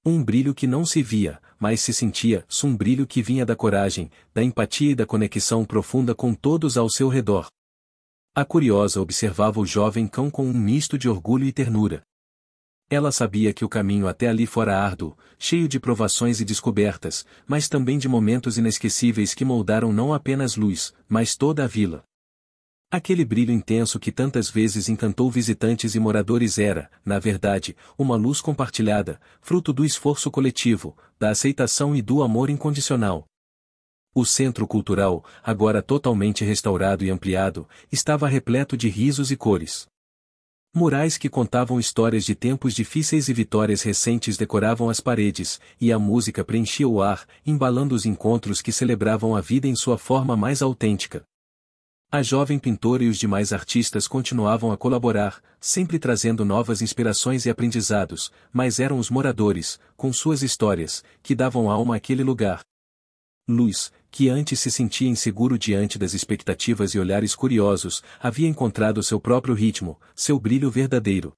Um brilho que não se via, mas se sentia, um brilho que vinha da coragem, da empatia e da conexão profunda com todos ao seu redor. A curiosa observava o jovem cão com um misto de orgulho e ternura. Ela sabia que o caminho até ali fora árduo, cheio de provações e descobertas, mas também de momentos inesquecíveis que moldaram não apenas Luz, mas toda a vila. Aquele brilho intenso que tantas vezes encantou visitantes e moradores era, na verdade, uma luz compartilhada, fruto do esforço coletivo, da aceitação e do amor incondicional. O centro cultural, agora totalmente restaurado e ampliado, estava repleto de risos e cores. Murais que contavam histórias de tempos difíceis e vitórias recentes decoravam as paredes, e a música preenchia o ar, embalando os encontros que celebravam a vida em sua forma mais autêntica. A jovem pintora e os demais artistas continuavam a colaborar, sempre trazendo novas inspirações e aprendizados, mas eram os moradores, com suas histórias, que davam alma àquele lugar. Luz, que antes se sentia inseguro diante das expectativas e olhares curiosos, havia encontrado seu próprio ritmo, seu brilho verdadeiro.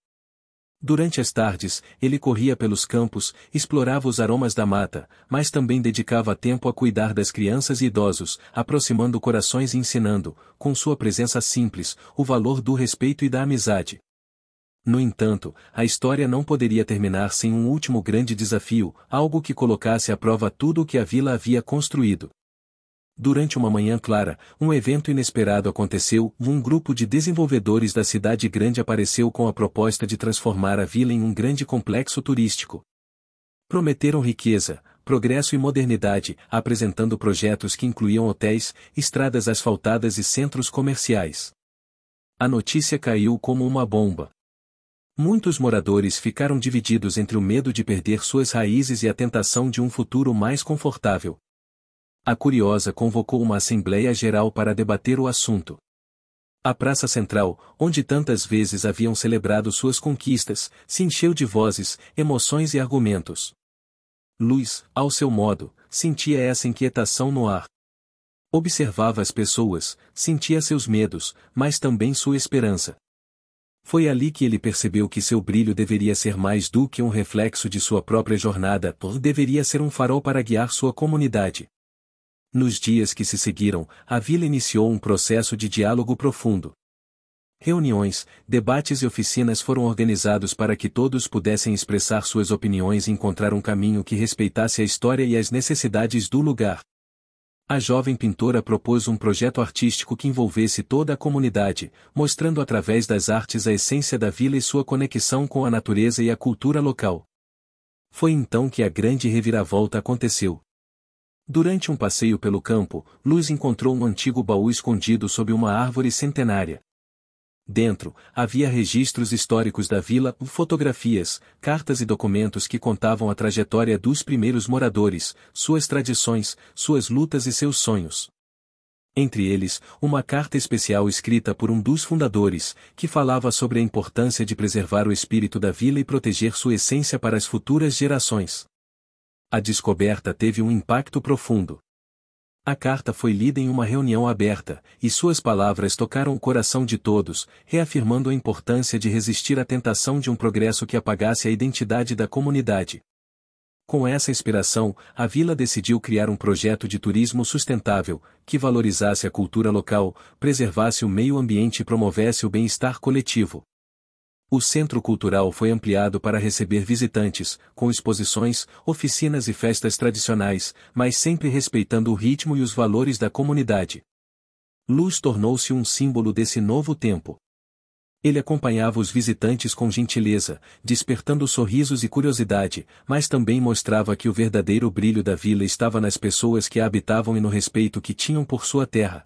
Durante as tardes, ele corria pelos campos, explorava os aromas da mata, mas também dedicava tempo a cuidar das crianças e idosos, aproximando corações e ensinando, com sua presença simples, o valor do respeito e da amizade. No entanto, a história não poderia terminar sem um último grande desafio, algo que colocasse à prova tudo o que a vila havia construído. Durante uma manhã clara, um evento inesperado aconteceu. Um grupo de desenvolvedores da cidade grande apareceu com a proposta de transformar a vila em um grande complexo turístico. Prometeram riqueza, progresso e modernidade, apresentando projetos que incluíam hotéis, estradas asfaltadas e centros comerciais. A notícia caiu como uma bomba. Muitos moradores ficaram divididos entre o medo de perder suas raízes e a tentação de um futuro mais confortável. A Curiosa convocou uma assembleia geral para debater o assunto. A praça central, onde tantas vezes haviam celebrado suas conquistas, se encheu de vozes, emoções e argumentos. Luz, ao seu modo, sentia essa inquietação no ar. Observava as pessoas, sentia seus medos, mas também sua esperança. Foi ali que ele percebeu que seu brilho deveria ser mais do que um reflexo de sua própria jornada, deveria ser um farol para guiar sua comunidade. Nos dias que se seguiram, a vila iniciou um processo de diálogo profundo. Reuniões, debates e oficinas foram organizados para que todos pudessem expressar suas opiniões e encontrar um caminho que respeitasse a história e as necessidades do lugar. A jovem pintora propôs um projeto artístico que envolvesse toda a comunidade, mostrando através das artes a essência da vila e sua conexão com a natureza e a cultura local. Foi então que a grande reviravolta aconteceu. Durante um passeio pelo campo, Luz encontrou um antigo baú escondido sob uma árvore centenária. Dentro, havia registros históricos da vila, fotografias, cartas e documentos que contavam a trajetória dos primeiros moradores, suas tradições, suas lutas e seus sonhos. Entre eles, uma carta especial escrita por um dos fundadores, que falava sobre a importância de preservar o espírito da vila e proteger sua essência para as futuras gerações. A descoberta teve um impacto profundo. A carta foi lida em uma reunião aberta, e suas palavras tocaram o coração de todos, reafirmando a importância de resistir à tentação de um progresso que apagasse a identidade da comunidade. Com essa inspiração, a vila decidiu criar um projeto de turismo sustentável, que valorizasse a cultura local, preservasse o meio ambiente e promovesse o bem-estar coletivo. O centro cultural foi ampliado para receber visitantes, com exposições, oficinas e festas tradicionais, mas sempre respeitando o ritmo e os valores da comunidade. Luz tornou-se um símbolo desse novo tempo. Ele acompanhava os visitantes com gentileza, despertando sorrisos e curiosidade, mas também mostrava que o verdadeiro brilho da vila estava nas pessoas que a habitavam e no respeito que tinham por sua terra.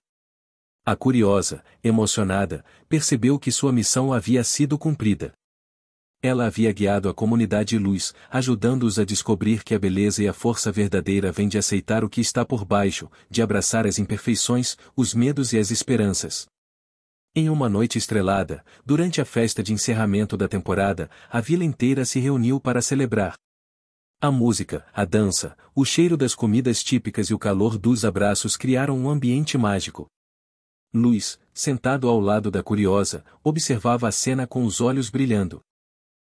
A Curiosa, emocionada, percebeu que sua missão havia sido cumprida. Ela havia guiado a comunidade Luz, ajudando-os a descobrir que a beleza e a força verdadeira vêm de aceitar o que está por baixo, de abraçar as imperfeições, os medos e as esperanças. Em uma noite estrelada, durante a festa de encerramento da temporada, a vila inteira se reuniu para celebrar. A música, a dança, o cheiro das comidas típicas e o calor dos abraços criaram um ambiente mágico. Luiz, sentado ao lado da curiosa, observava a cena com os olhos brilhando.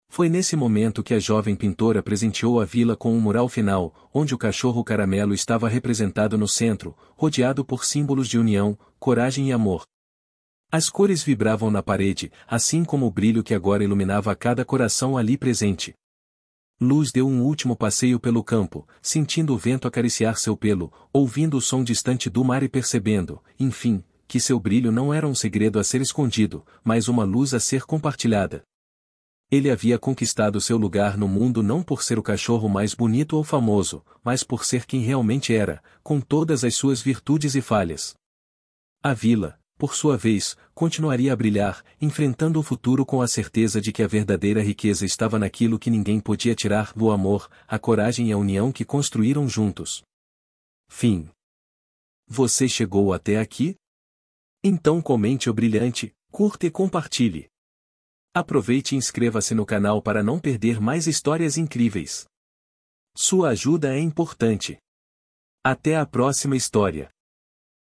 Foi nesse momento que a jovem pintora presenteou a vila com um mural final, onde o cachorro caramelo estava representado no centro, rodeado por símbolos de união, coragem e amor. As cores vibravam na parede, assim como o brilho que agora iluminava cada coração ali presente. Luz deu um último passeio pelo campo, sentindo o vento acariciar seu pelo, ouvindo o som distante do mar e percebendo, enfim, que seu brilho não era um segredo a ser escondido, mas uma luz a ser compartilhada. Ele havia conquistado seu lugar no mundo não por ser o cachorro mais bonito ou famoso, mas por ser quem realmente era, com todas as suas virtudes e falhas. A vila, por sua vez, continuaria a brilhar, enfrentando o futuro com a certeza de que a verdadeira riqueza estava naquilo que ninguém podia tirar do amor, a coragem e a união que construíram juntos. Fim. Você chegou até aqui? Então comente o brilhante, curta e compartilhe. Aproveite e inscreva-se no canal para não perder mais histórias incríveis. Sua ajuda é importante. Até a próxima história.